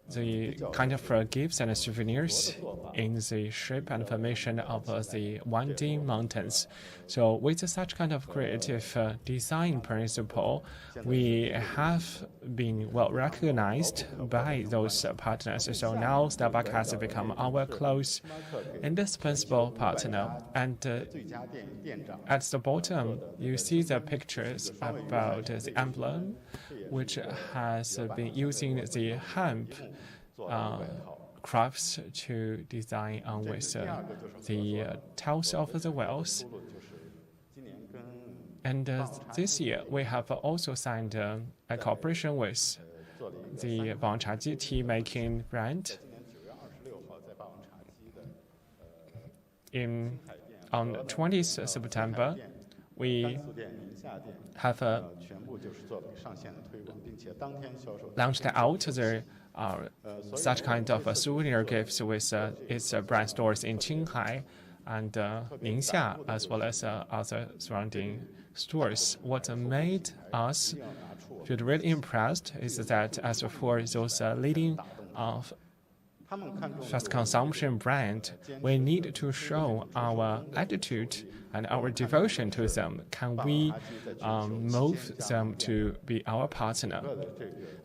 the kind of gifts and souvenirs in the shape and formation of the Wanding Mountains. So with such kind of creative design principle, we have been well recognized by those partners. So now Starbucks has become our close, indispensable partner. And at the bottom, you see the pictures about the emblem, which has been using the hemp crafts to design on with the tails of the whales. And this year, we have also signed a cooperation with the Wangchaji tea making brand. on 20th September, we have launched out the such kind of souvenir gifts with its brand stores in Qinghai and Ningxia, as well as other surrounding stores. What made us feel really impressed is that as for those leading fast consumption brand, we need to show our attitude and our devotion to them. Can we move them to be our partner?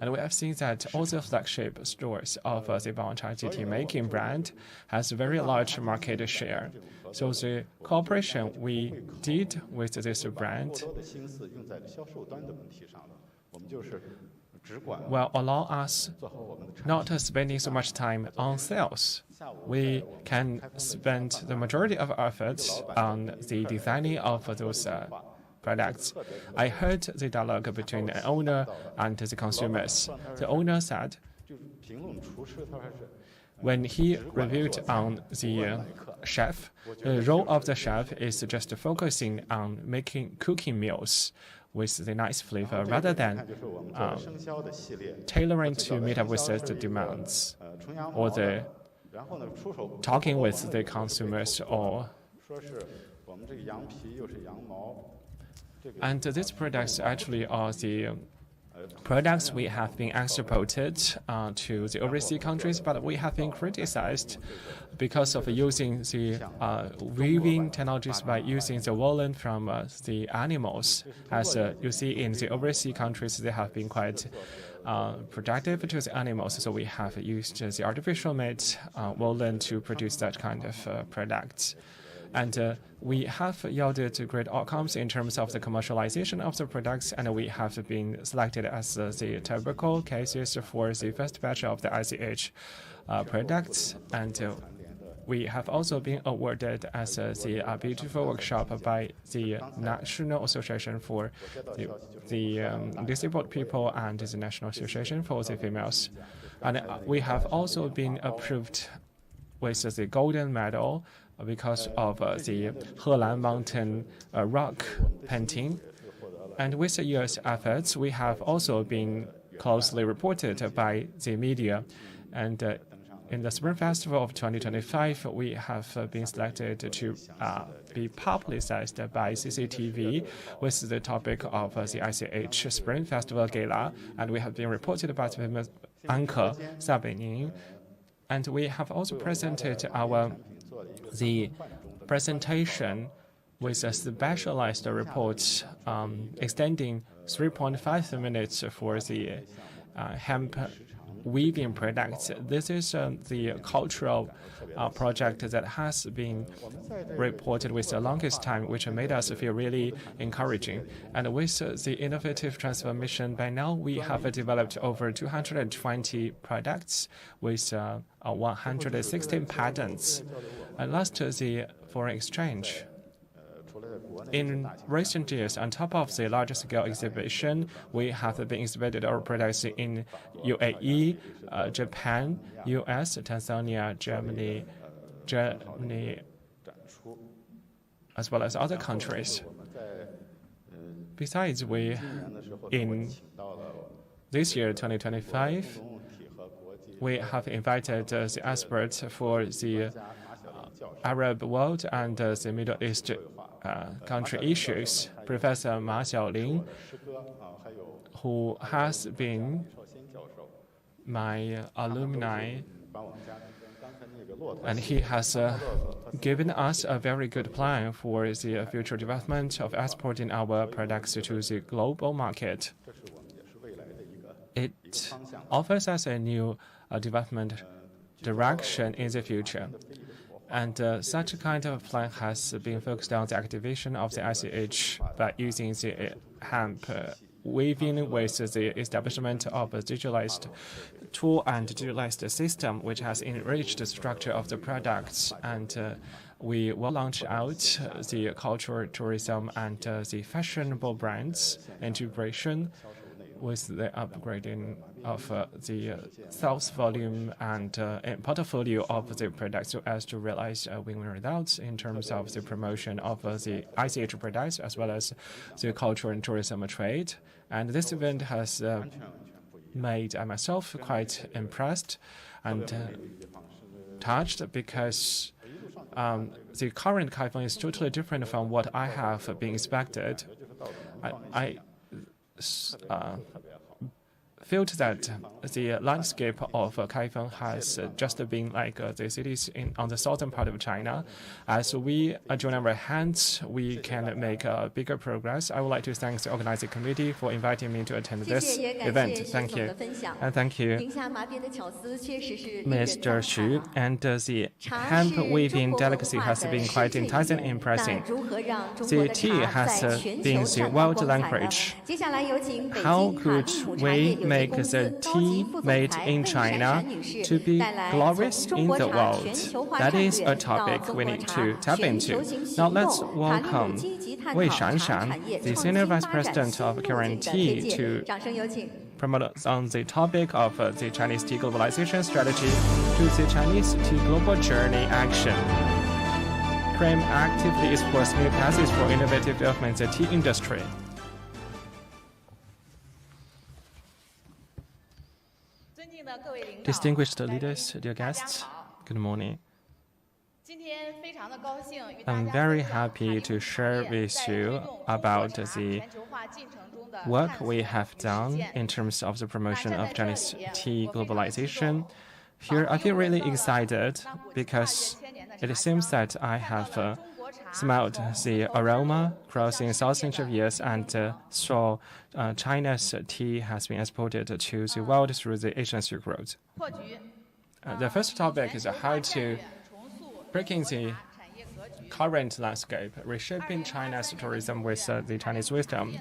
And we have seen that all the flagship stores of the Baochai GT making brand has a very large market share. So the cooperation we did with this brand will allow us not spending so much time on sales. We can spend the majority of our efforts on the designing of those products. I heard the dialogue between the owner and the consumers. The owner said when he reviewed on the chef, the role of the chef is just focusing on cooking meals with the nice flavor rather than tailoring to meet up with the demands or the talking with the consumers or. And these products actually are the products we have been exported to the overseas countries, but we have been criticized because of using the weaving technologies by using the woolen from the animals. As you see in the overseas countries, they have been quite productive to the animals, so we have used the artificial made woolen to produce that kind of products. And we have yielded great outcomes in terms of the commercialization of the products, and we have been selected as the typical cases for the first batch of the ICH products. And we have also been awarded as the beautiful workshop by the National Association for the Disabled People and the National Association for the Females. And we have also been approved with the golden medal because of the Henan Mountain rock painting. And with the year's efforts, we have also been closely reported by the media. And in the Spring Festival of 2025, we have been selected to be publicized by CCTV with the topic of the ICH Spring Festival Gala. And we have been reported by the famous anchor Xia Beining. And we have also presented the presentation with a specialized report extending 3.5 minutes for the hemp weaving products. This is the cultural project that has been reported with the longest time, which made us feel really encouraging. And with the innovative transformation, by now we have developed over 220 products with 116 patents. And last, the foreign exchange. In recent years, on top of the large-scale exhibition, we have been exhibited our products in UAE, Japan, US, Tanzania, Germany, as well as other countries. Besides, in this year, 2025, we have invited the experts for the Arab world and the Middle East country issues, Professor Ma Xiaoling, who has been my alumni, and he has given us a very good plan for the future development of exporting our products to the global market. It offers us a new development direction in the future. And such a kind of plan has been focused on the activation of the ICH by using the hemp weaving with the establishment of a digitalized tool and digitalized system, which has enriched the structure of the products. And we will launch out the cultural tourism and the fashionable brands integration with the upgrading of the sales volume and portfolio of the products so as to realize win-win results in terms of the promotion of the ICH products as well as the culture and tourism trade. And this event has made myself quite impressed and touched because the current Kaifeng is totally different from what I have been expected. I felt that the landscape of Kaifeng has just been like the cities on the southern part of China. As we join our hands, we can make bigger progress. I would like to thank the organizing committee for inviting me to attend this event. Thank you. And thank you, Mr. Xu. And the hemp weaving delicacy has been quite intense and impressive. The tea has been the world language. How could we make the tea made in China to be glorious in the world? That is a topic we need to tap into. Now let's welcome Wei Shanshan, the Senior Vice President of Kirin Tea, to promote on the topic of the Chinese tea globalization strategy to the Chinese tea global journey action. Kirin actively explores new paths for innovative development in the tea industry. Distinguished leaders, dear guests, good morning. I'm very happy to share with you about the work we have done in terms of the promotion of Chinese tea globalization. Here, I feel really excited because it seems that I have smelled the aroma crossing thousands of years and saw China's tea has been exported to the world through the Asian Silk Road. The first topic is how to breaking the current landscape, reshaping China's tourism with the Chinese wisdom.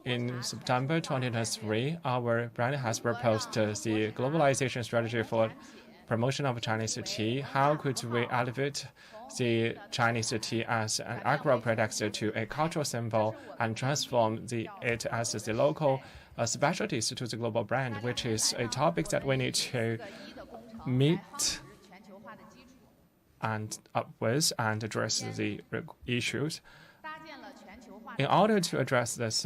In September 2023, our brand has proposed the globalization strategy for promotion of Chinese tea. How could we elevate the Chinese tea as an agro product to a cultural symbol and transform it as the local specialties to the global brand, which is a topic that we need to meet and up with and address the issues. In order to address this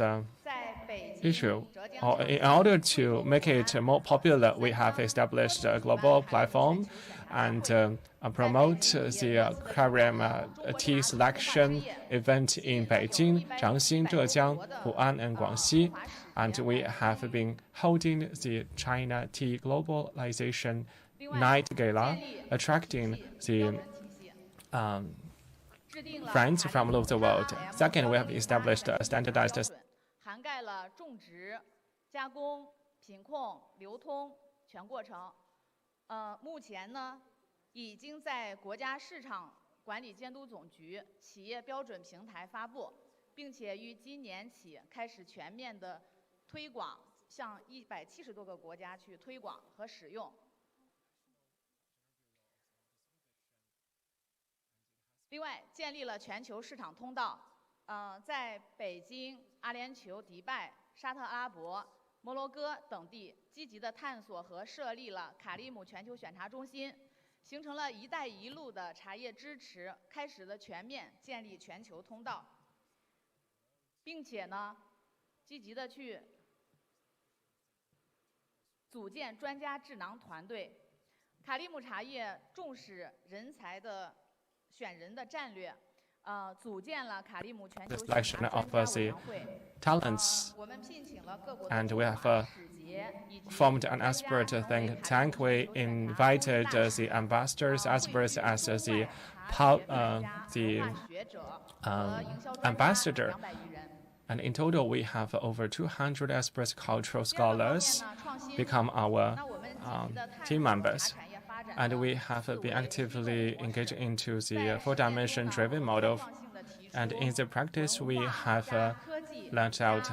issue, or in order to make it more popular, we have established a global platform and promote the Kirin tea selection event in Beijing, Changxing, Zhejiang, Hunan, and Guangxi. And we have been holding the China Tea Globalization Night Gala, attracting the friends from all over the world. Second, we have established a standardized 涵盖了种植、加工、品控、流通全过程。目前呢，已经在国家市场管理监督总局企业标准平台发布，并且于今年起开始全面的推广，向170多个国家去推广和使用。另外，建立了全球市场通道。在北京、阿联酋、迪拜、沙特阿拉伯、摩洛哥等地积极的探索和设立了卡利姆全球选茶中心，形成了“一带一路”的茶叶支持，开始了全面建立全球通道，并且呢，积极的去组建专家智囊团队。卡利姆茶叶重视人才的选人的战略。组建了卡利姆全球选茶专家委员会。talents, 我们聘请了各国 and we have formed an expert think tank. We invited the ambassadors, experts as the ambassador. And in total, we have over 200 experts, cultural scholars, become our team members. And we have been actively engaged into the four-dimension driven model. And in the practice, we have launched out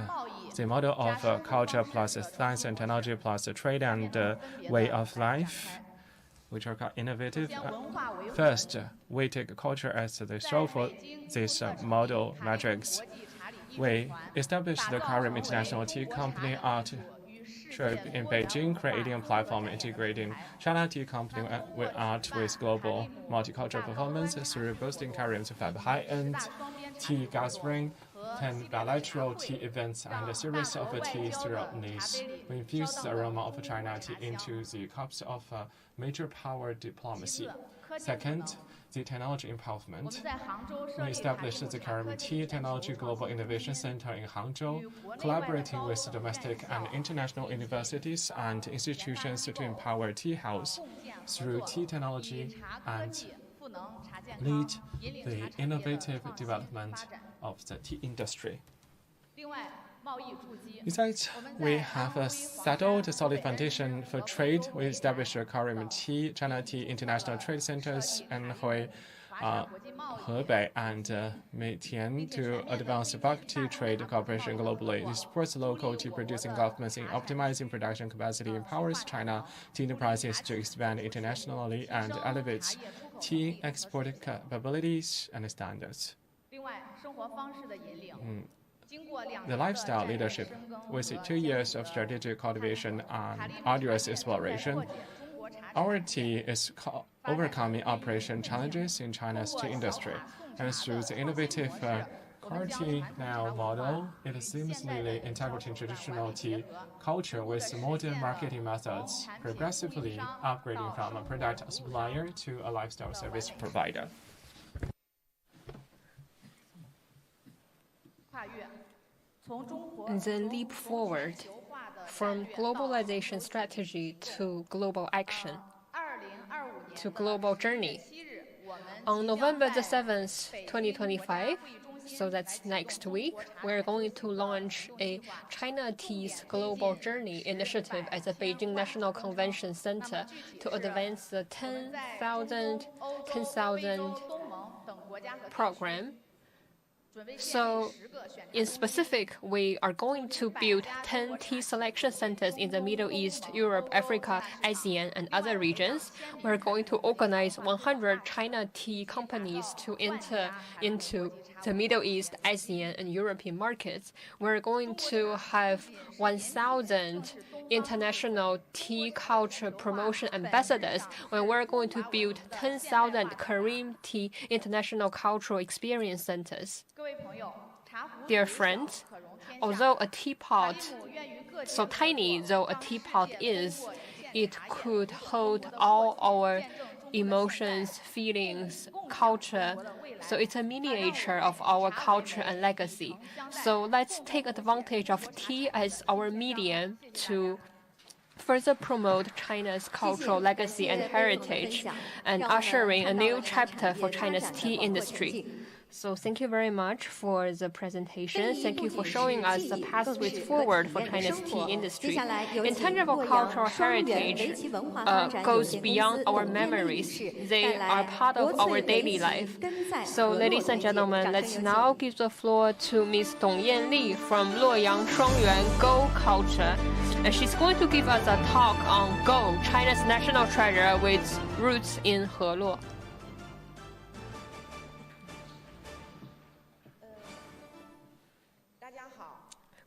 the model of culture plus science and technology plus trade and way of life, which are quite innovative. First, we take culture as the soul for this model metrics. we established the Kaifeng International Tea Company Art Trip in Beijing, creating a platform integrating China Tea Company with art with global multicultural performance through boosting Kaifeng's 5 high-end tea gathering, 10 bilateral tea events, and a series of tea ceremonies. We infused the aroma of China tea into the cups of major power diplomacy. Second, the technology empowerment. We established the Kaifeng Tea Technology Global Innovation Center in Hangzhou, collaborating with domestic and international universities and institutions to empower tea house through tea technology and lead the innovative development of the tea industry. Besides, we have settled a solid foundation for trade. We established Kaifeng Tea, China Tea International Trade Centers in Hebei and Meitian to advance bulk tea trade cooperation globally. This supports local tea producing governments in optimizing production capacity, empowers China tea enterprises to expand internationally, and elevates tea export capabilities and standards. The lifestyle leadership, with 2 years of strategic cultivation and arduous exploration, our tea is overcoming operation challenges in China's tea industry. And through the innovative Car Tea Now model, it seamlessly integrating traditional tea culture with modern marketing methods, progressively upgrading from a product supplier to a lifestyle service provider. And then leap forward from globalization strategy to global action, to global journey. On November the 7th, 2025, so that's next week, we're going to launch a China Tea's Global Journey initiative at the Beijing National Convention Center to advance the 10,000 program. So, in specific, we are going to build 10 tea selection centers in the Middle East, Europe, Africa, ASEAN, and other regions. We're going to organize 100 China tea companies to enter into the Middle East, ASEAN, and European markets. We're going to have 1,000 international tea culture promotion ambassadors, when we're going to build 10,000 Korean tea international cultural experience centers. Dear friends, although a teapot, so tiny though a teapot is, it could hold all our emotions, feelings, culture. So it's a miniature of our culture and legacy. So let's take advantage of tea as our medium to further promote China's cultural legacy and heritage and ushering a new chapter for China's tea industry. So thank you very much for the presentation. Thank you for showing us the pathways forward for China's tea industry. Intangible cultural heritage goes beyond our memories. They are part of our daily life. So ladies and gentlemen, let's now give the floor to Ms. Dong Yanli from Luoyang Shuangyuan Go Culture. And she's going to give us a talk on Go, China's national treasure with roots in Heluo.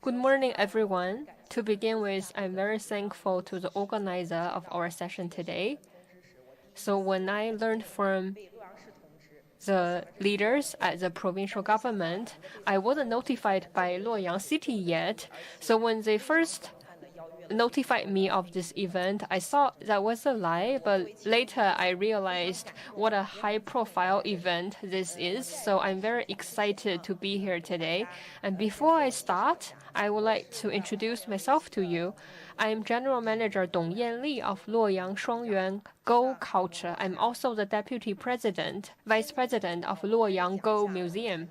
Good morning, everyone. To begin with, I'm very thankful to the organizer of our session today. So when I learned from the leaders at the provincial government, I wasn't notified by Luoyang City yet. So when they first notified me of this event, I thought that was a lie, but later I realized what a high-profile event this is, so I'm very excited to be here today. And before I start, I would like to introduce myself to you. I'm General Manager Dong Yanli of Luoyang Shuangyuan Go Culture. I'm also the Deputy President, Vice President of Luoyang Go Museum.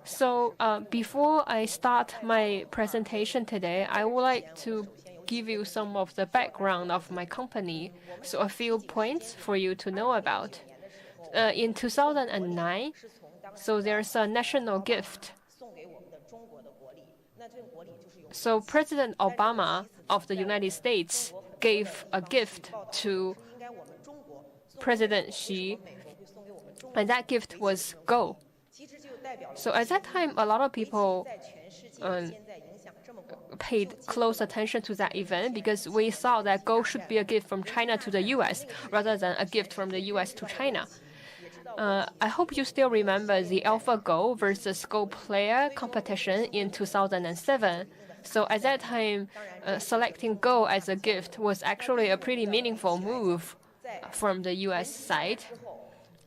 So before I start my presentation today, I would like to give you some of the background of my company, so a few points for you to know about. In 2009, so there's a national gift. So President Obama of the United States gave a gift to President Xi, and that gift was Go. So at that time, a lot of people paid close attention to that event because we saw that Go should be a gift from China to the US rather than a gift from the US to China. I hope you still remember the AlphaGo versus Go player competition in 2007. So at that time, selecting Go as a gift was actually a pretty meaningful move from the US side.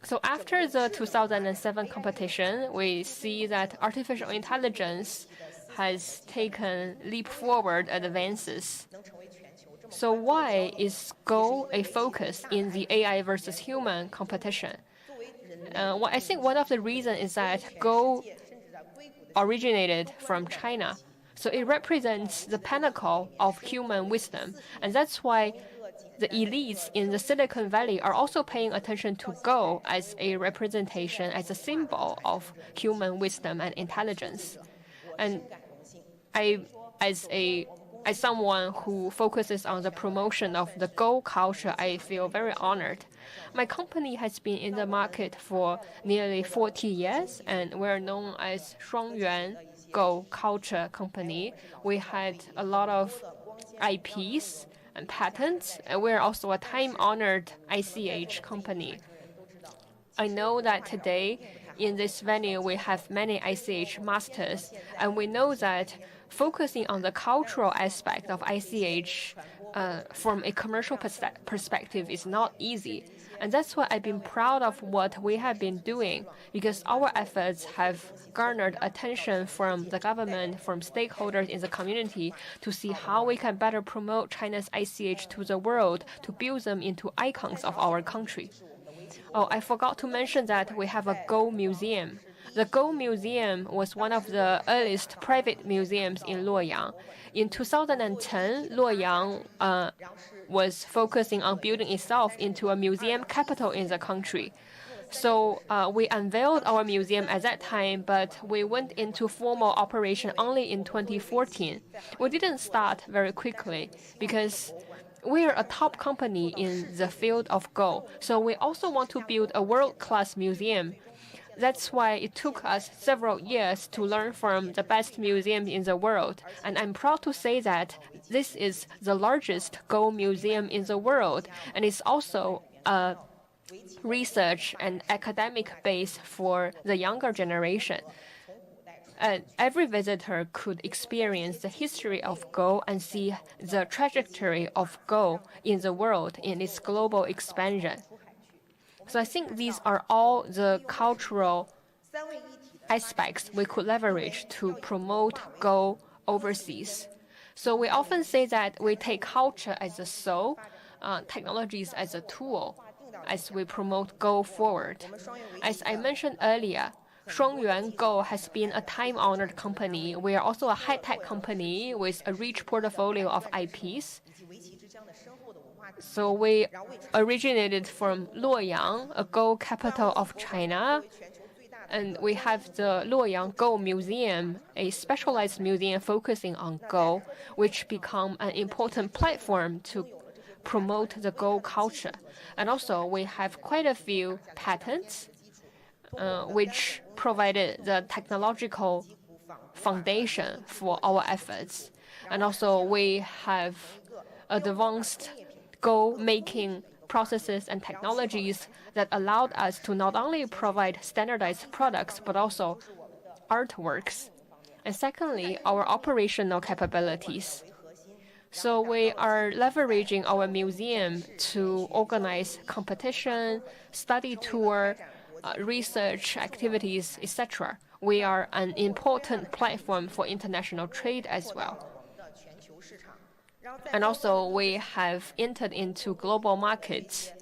So after the 2007 competition, we see that artificial intelligence has taken leap forward advances. So why is Go a focus in the AI versus human competition? Well, I think one of the reasons is that Go originated from China. So it represents the pinnacle of human wisdom. And that's why the elites in the Silicon Valley are also paying attention to Go as a representation, as a symbol of human wisdom and intelligence. And as someone who focuses on the promotion of the Go culture, I feel very honored. My company has been in the market for nearly 40 years, and we're known as Shuangyuan Go culture company. We had a lot of IPs and patents, and we're also a time-honored ICH company. I know that today in this venue we have many ICH masters, and we know that focusing on the cultural aspect of ICH from a commercial perspective is not easy. And that's why I've been proud of what we have been doing, because our efforts have garnered attention from the government, from stakeholders in the community, to see how we can better promote China's ICH to the world, to build them into icons of our country. Oh, I forgot to mention that we have a Go museum. The Go Museum was one of the earliest private museums in Luoyang. In 2010, Luoyang was focusing on building itself into a museum capital in the country. So we unveiled our museum at that time, but we went into formal operation only in 2014. We didn't start very quickly because we are a top company in the field of Go. So we also want to build a world-class museum. That's why it took us several years to learn from the best museums in the world. And I'm proud to say that this is the largest Go museum in the world. And it's also a research and academic base for the younger generation. Every visitor could experience the history of Go and see the trajectory of Go in the world in its global expansion. So I think these are all the cultural aspects we could leverage to promote Go overseas. So we often say that we take culture as a soul, technologies as a tool, as we promote Go forward. As I mentioned earlier, Shuangyuan Go has been a time-honored company. We are also a high-tech company with a rich portfolio of IPs. So we originated from Luoyang, a Go capital of China, and we have the Luoyang Go Museum, a specialized museum focusing on Go, which become an important platform to promote the Go culture. And also we have quite a few patents, which provided the technological foundation for our efforts. And also we have advanced Go making processes and technologies that allowed us to not only provide standardized products, but also artworks. And secondly, our operational capabilities. So we are leveraging our museum to organize competition, study tour, research activities, etc. We are an important platform for international trade as well. And also, we have entered into global markets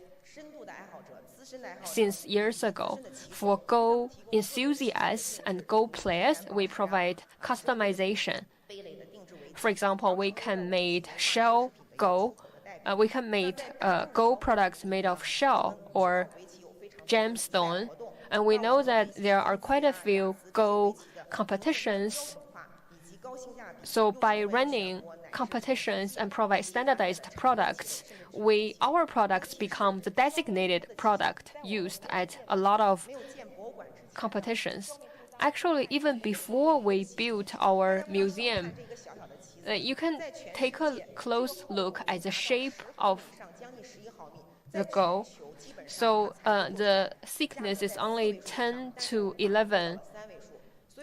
since years ago. For Go enthusiasts and Go players, we provide customization. For example, we can make shell Go. We can make Go products made of shell or gemstone. And we know that there are quite a few Go competitions. So by running competitions and provide standardized products, our products become the designated product used at a lot of competitions. actually, even before we built our museum, you can take a close look at the shape of the Go. So the thickness is only 10 to 11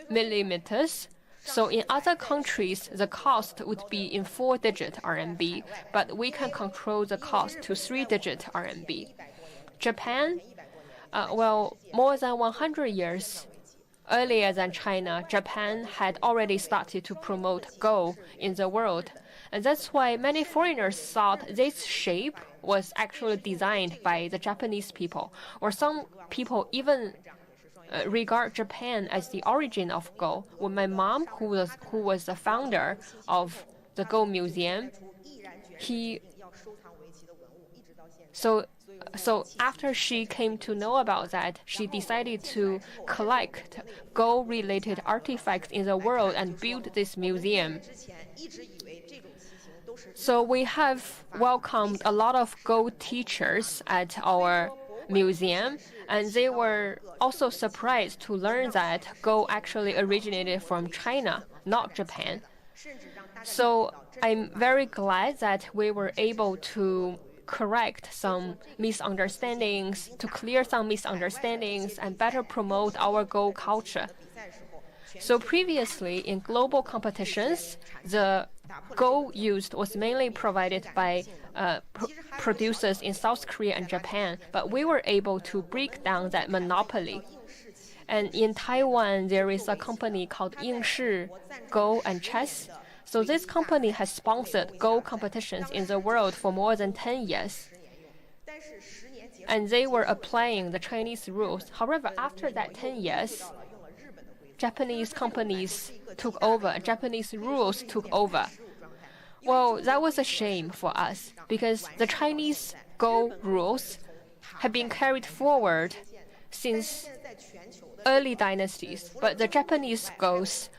millimeters. So in other countries, the cost would be in 4-digit RMB, but we can control the cost to 3-digit RMB. Japan, more than 100 years earlier than China, Japan had already started to promote Go in the world. And that's why many foreigners thought this shape was actually designed by the Japanese people, or some people even regard Japan as the origin of Go. When my mom, who was the founder of the Go Museum, so after she came to know about that, she decided to collect Go-related artifacts in the world and build this museum. So we have welcomed a lot of Go teachers at our museum, and they were also surprised to learn that Go actually originated from China, not Japan. So I'm very glad that we were able to correct some misunderstandings, to clear some misunderstandings, and better promote our Go culture. So previously, in global competitions, the Go used was mainly provided by producers in South Korea and Japan, but we were able to break down that monopoly. And in Taiwan, there is a company called Yingshi, Go and Chess. So this company has sponsored Go competitions in the world for more than 10 years. And they were applying the Chinese rules. However, after that 10 years, Japanese companies took over, Japanese rules took over. Well, that was a shame for us because the Chinese Go rules have been carried forward since early dynasties, but the Japanese Go's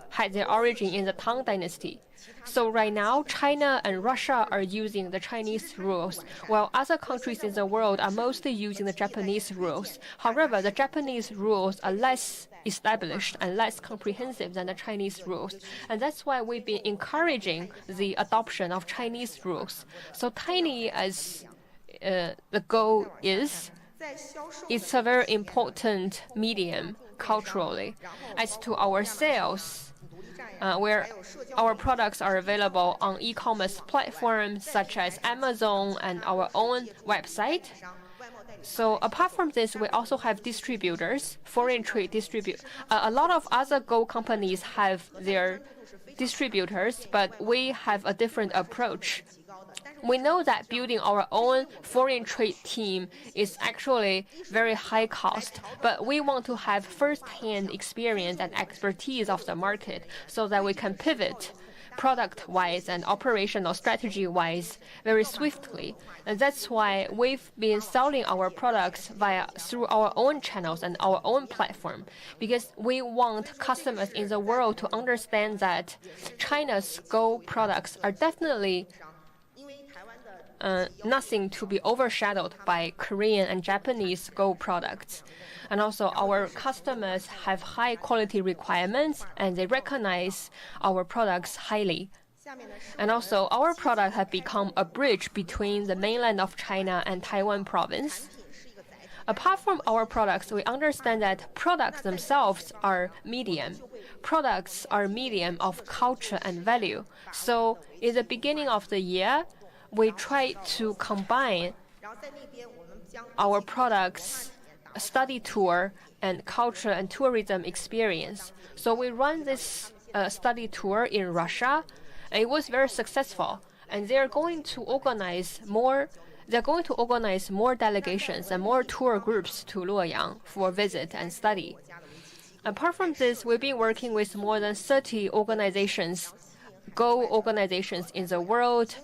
had their origin in the Tang Dynasty. So right now, China and Russia are using the Chinese rules, while other countries in the world are mostly using the Japanese rules. However, the Japanese rules are less established and less comprehensive than the Chinese rules. And that's why we've been encouraging the adoption of Chinese rules. So tiny as the Go is, it's a very important medium culturally. As to our sales, where our products are available on e-commerce platforms such as Amazon and our own website. So apart from this, we also have distributors, foreign trade distributors. A lot of other Go companies have their distributors, but we have a different approach. We know that building our own foreign trade team is actually very high cost, but we want to have first-hand experience and expertise of the market so that we can pivot product-wise and operational strategy-wise very swiftly. And that's why we've been selling our products through our own channels and our own platform, because we want customers in the world to understand that China's Go products are definitely nothing to be overshadowed by Korean and Japanese Go products. And also our customers have high quality requirements and they recognize our products highly. And also our products have become a bridge between the mainland of China and Taiwan province. Apart from our products, we understand that products themselves are medium. Products are medium of culture and value. So in the beginning of the year, we try to combine our products, study tour, and culture and tourism experience. So we run this study tour in Russia, and it was very successful. And they're going to organize more delegations and more tour groups to Luoyang for visit and study. Apart from this, we've been working with more than 30 organizations, Go organizations in the world,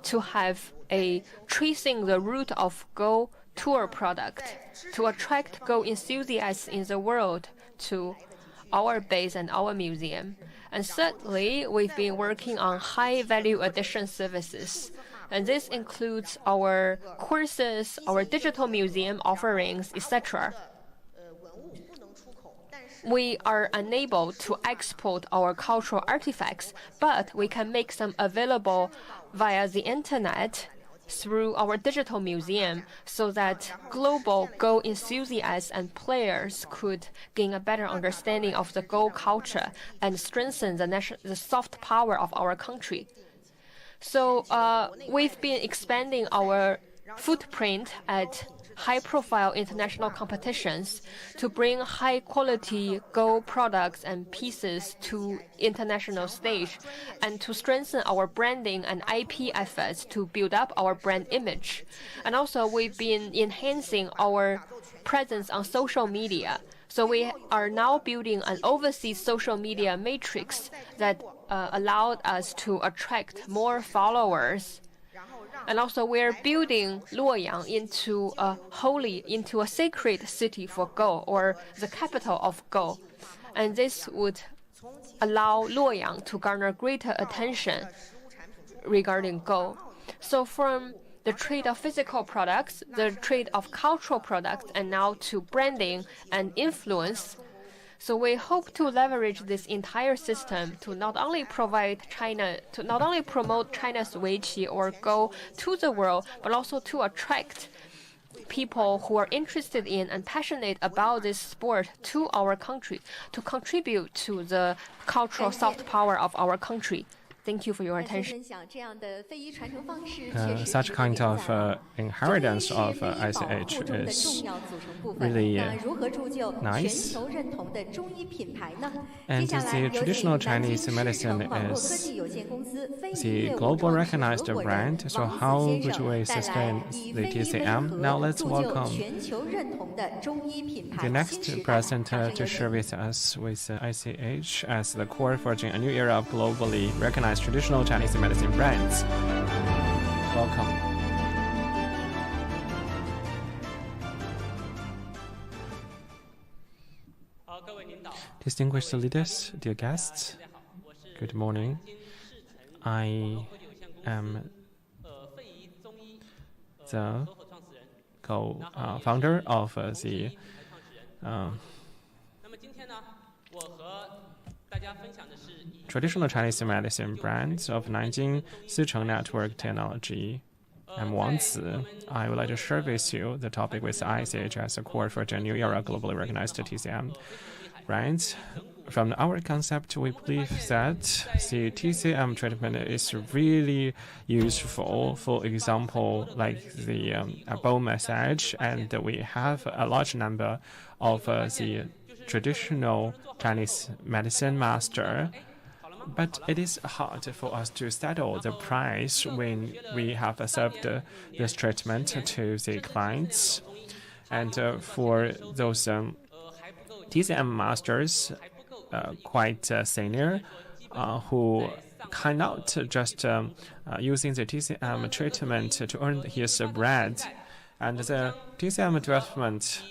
to have a tracing the route of Go tour product to attract Go enthusiasts in the world to our base and our museum. And thirdly, we've been working on high value addition services. And this includes our courses, our digital museum offerings, etc. we are unable to export our cultural artifacts, but we can make them available via the internet through our digital museum so that global Go enthusiasts and players could gain a better understanding of the Go culture and strengthen the soft power of our country. So we've been expanding our footprint at high-profile international competitions to bring high-quality Go products and pieces to international stage and to strengthen our branding and IP efforts to build up our brand image. And also, we've been enhancing our presence on social media. So we are now building an overseas social media matrix that allowed us to attract more followers. And also, we're building Luoyang into a sacred city for Go, or the capital of Go. And this would allow Luoyang to garner greater attention regarding Go. So from the trade of physical products, the trade of cultural products, and now to branding and influence. So we hope to leverage this entire system to not only promote China's Weiqi or Go to the world, but also to attract people who are interested in and passionate about this sport to our country, to contribute to the cultural soft power of our country. Thank you for your attention. Such kind of inheritance of ICH is really nice. And the traditional Chinese medicine is the global recognized brand. So how would we sustain the TCM? Now let's welcome the next presenter to share with us with ICH as the core forging a new era of globally recognized traditional Chinese medicine brands. Welcome. Distinguished leaders, dear guests, good morning. I am the co-founder of the traditional Chinese medicine brands of Nanjing Sicheng Network Technology. I'm Wang Zi. I would like to share with you the topic with ICH as a core for a new era globally recognized TCM brands. From our concept, we believe that the TCM treatment is really useful. For example, like the bone massage, and we have a large number of the traditional Chinese medicine master. But it is hard for us to settle the price when we have served this treatment to the clients. And for those TCM masters, quite senior, who cannot just using the TCM treatment to earn his bread. And the TCM development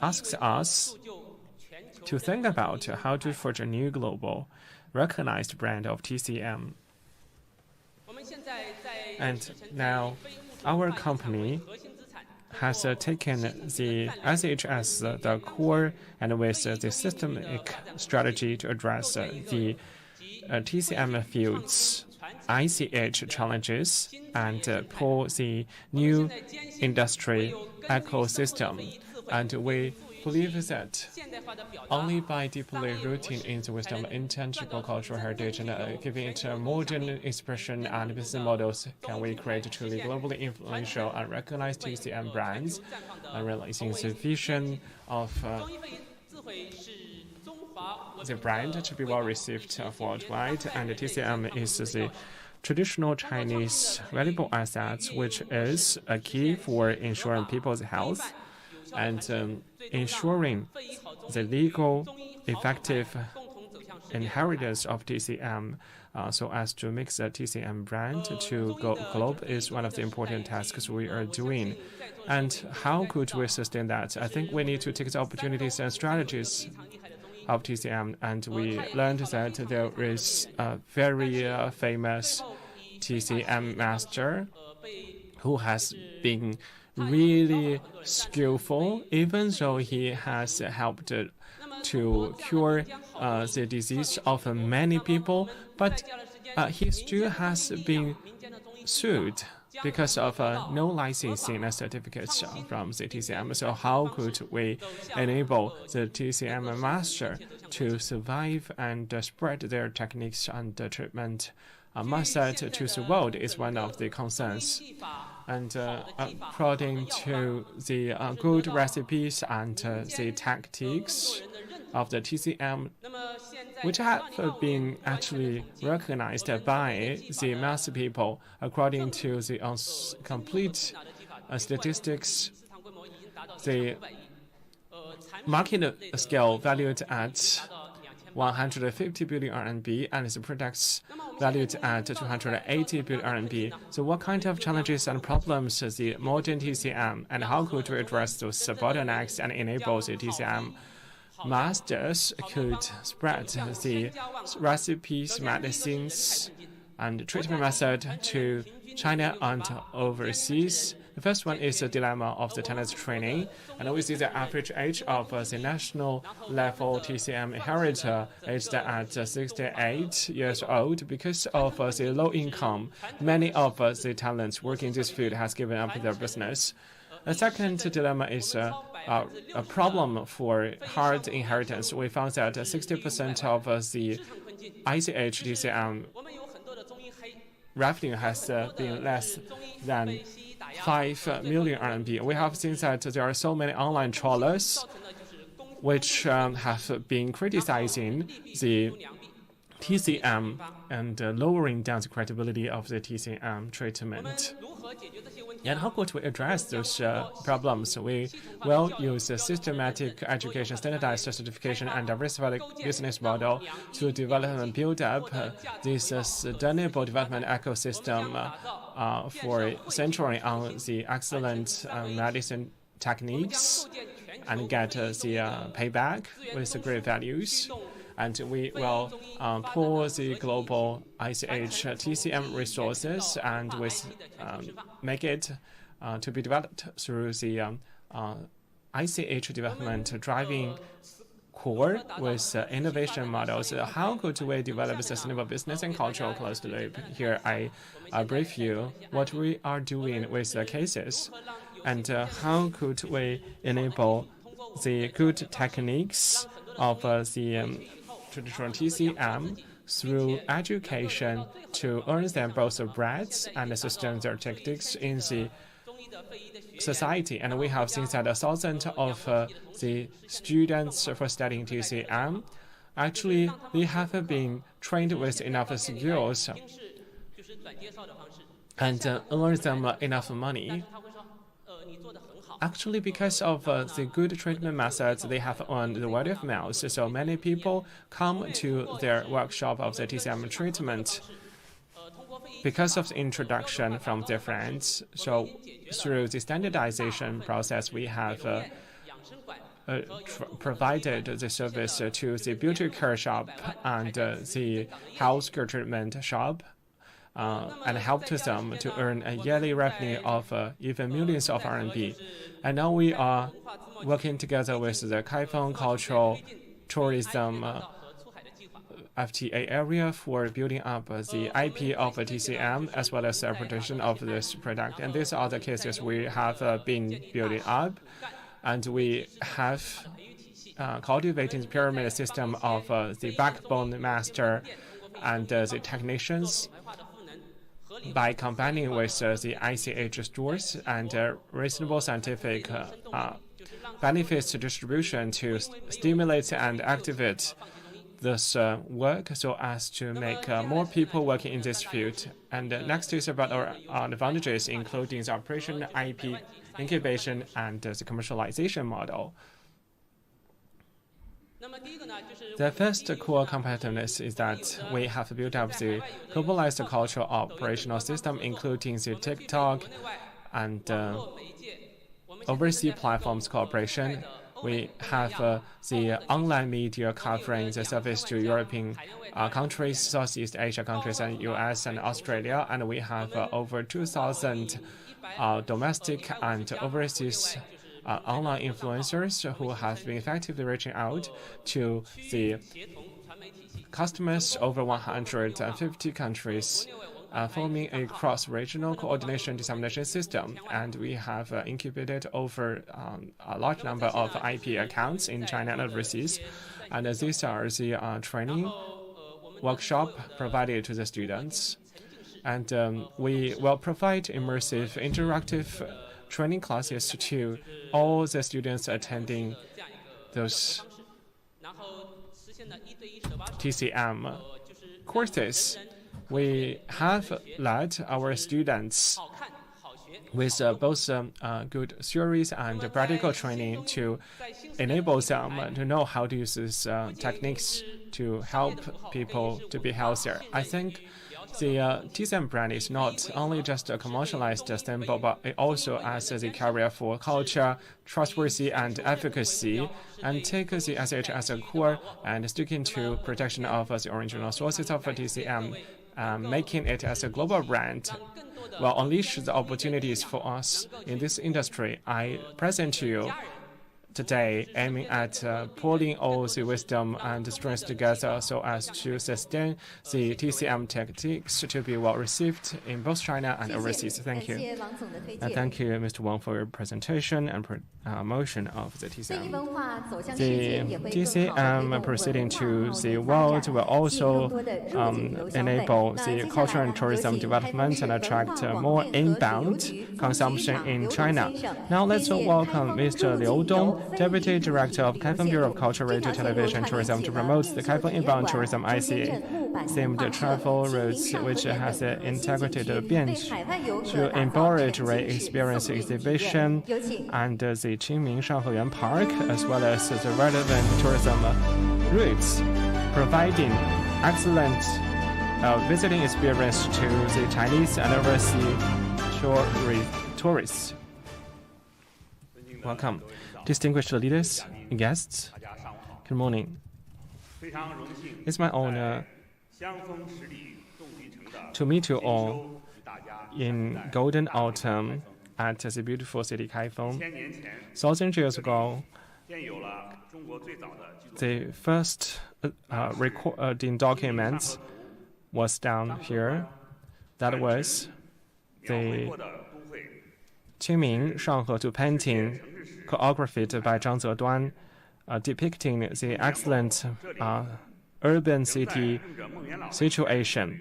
asks us to think about how to forge a new global recognized brand of TCM. And now our company has taken the SH as the core and with the systemic strategy to address the TCM field's ICH challenges and pull the new industry ecosystem. And we believe that only by deeply rooting in the wisdom of intangible cultural heritage and giving it a modern expression and business models can we create truly globally influential and recognized TCM brands, and realizing the vision of the brand to be well received worldwide. And TCM is the traditional Chinese valuable assets, which is a key for ensuring people's health and ensuring the legal, effective inheritance of TCM so as to make the TCM brand to go global is one of the important tasks we are doing. And how could we sustain that? I think we need to take the opportunities and strategies of TCM, and we learned that there is a very famous TCM master who has been really skillful, even though he has helped to cure the disease of many people, but he still has been sued because of no licensing certificates from the TCM. So how could we enable the TCM master to survive and spread their techniques and treatment method to the world is one of the concerns. And according to the good recipes and the tactics of the TCM, which have been actually recognized by the mass people, according to the complete statistics, the market scale valued at 150 billion RMB and the products valued at 280 billion RMB. So what kind of challenges and problems the modern TCM, and how could we address those bottlenecks and enable the TCM masters could spread the recipes, medicines, and treatment method to China and overseas? The first one is the dilemma of the talent training, and we see the average age of the national level TCM inheritor is at 68 years old. Because of the low income, many of the talents working in this field has given up their business. The second dilemma is a problem for hard inheritance. We found that 60% of the ICH TCM revenue has been less than 5 million RMB. We have seen that there are so many online trawlers which have been criticizing the TCM and lowering down the credibility of the TCM treatment. And how could we address those problems? We will use a systematic education, standardized certification, and diversified business model to develop and build up this sustainable development ecosystem for centering on the excellent medicine techniques and get the payback with the great values. And we will pool the global ICH TCM resources and make it to be developed through the ICH development driving core with innovation models. How could we develop sustainable business and cultural closed loop? Here I brief you what we are doing with the cases, and how could we enable the good techniques of the traditional TCM through education to earn them both the breadth and sustain their tactics in the society. And we have seen that 1,000 of the students for studying TCM, actually they have been trained with enough skills and earn them enough money. Actually, because of the good treatment methods, they have earned the word of mouth. So many people come to their workshop of the TCM treatment because of the introduction from their friends. So through the standardization process, we have provided the service to the beauty care shop and the health care treatment shop. And helped them to earn a yearly revenue of even millions of RMB. And now we are working together with the Kaifeng cultural tourism FTA area for building up the IP of TCM as well as the production of this product. And these are the cases we have been building up, and we have cultivating the pyramid system of the backbone master and the technicians by combining with the ICH stores and reasonable scientific benefits distribution to stimulate and activate this work so as to make more people working in this field. And next is about our advantages, including the operation, IP, incubation, and the commercialization model. The first core competitiveness is that we have built up the globalized cultural operational system, including the TikTok and overseas platforms cooperation. We have the online media covering the service to European countries, Southeast Asia countries, and US and Australia. And we have over 2,000 domestic and overseas online influencers who have been effectively reaching out to the customers over 150 countries, forming a cross-regional coordination dissemination system. And we have incubated over a large number of IP accounts in China and overseas. And these are the training workshop provided to the students. And we will provide immersive, interactive training classes to all the students attending those TCM courses. We have led our students with both good theories and practical training to enable them to know how to use these techniques to help people to be healthier. I think the TCM brand is not only just a commercialized symbol, but it also as the carrier for culture, trustworthy, and efficacy, and take the SH as a core and sticking to protection of the original sources of TCM, making it as a global brand will unleash the opportunities for us in this industry. I present to you today, aiming at pulling all the wisdom and strengths together so as to sustain the TCM techniques to be well received in both China and overseas. Thank you. And thank you, Mr. Wang, for your presentation and promotion of the TCM. The TCM proceeding to the world will also enable the culture and tourism development and attract more inbound consumption in China. Now let's welcome Mr. Liu Dong, Deputy Director of Kaifeng Bureau of Culture, Radio, Television, and Tourism, to promote the Kaifeng Inbound Tourism ICA-themed travel routes, which has integrated Bianchi to embroidery experience exhibition and the Qingming Shangheyuan Park, as well as the relevant tourism routes, providing excellent visiting experience to the Chinese and overseas tourists. Welcome. Distinguished leaders, guests, good morning. It's my honor to meet you all in Golden Autumn at the beautiful city Kaifeng. 1,000 years ago, the first recording documents was done here. That was the Qingming Shanghetu painting choreographed by Zhang Zeduan, depicting the excellent urban city situation.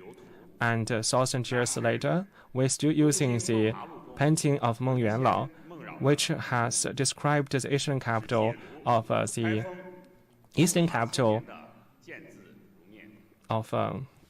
And 1,000 years later, we're still using the painting of Meng Yuanlao, which has described the Asian capital of the eastern capital of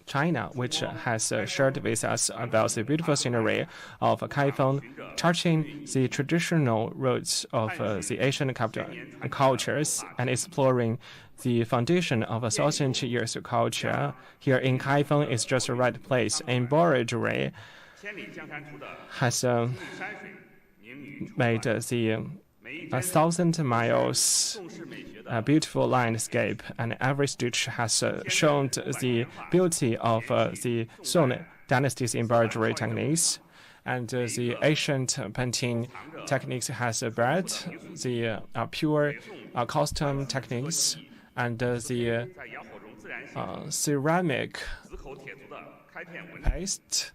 China, which has shared with us about the beautiful scenery of Kaifeng, touching the traditional roots of the Asian capital cultures and exploring the foundation of 1,000 years of culture. Here in Kaifeng is just the right place. Embroidery has made the 1,000 miles beautiful landscape, and every stitch has shown the beauty of the Song Dynasty's embroidery techniques. And the ancient painting techniques has bred the pure custom techniques, and the ceramic paste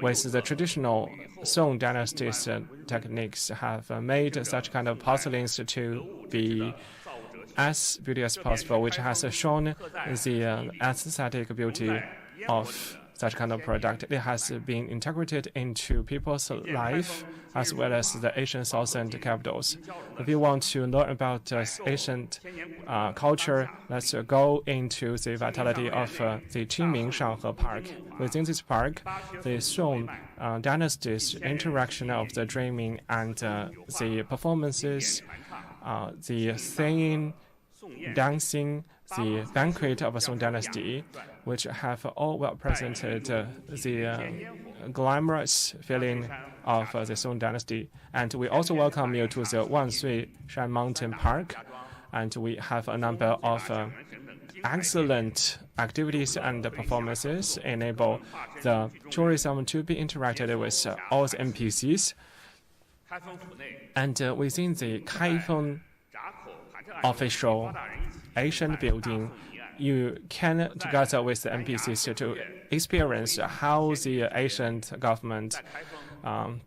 with the traditional Song Dynasty's techniques have made such kind of porcelains to be as beautiful as possible, which has shown the aesthetic beauty of such kind of product. It has been integrated into people's life as well as the Asian southern capitals. If you want to learn about Asian culture, let's go into the vitality of the Qingming Shanghe Park. Within this park, the Song Dynasty's interaction of the dreaming and the performances, the singing, dancing, the banquet of Song Dynasty, which have all well presented the glamorous feeling of the Song Dynasty. And we also welcome you to the Wansui Shan Mountain Park. And we have a number of excellent activities and performances enable the tourism to be interacted with all the NPCs. And within the Kaifeng official Asian building, you can, together with the NPCs, to experience how the Asian government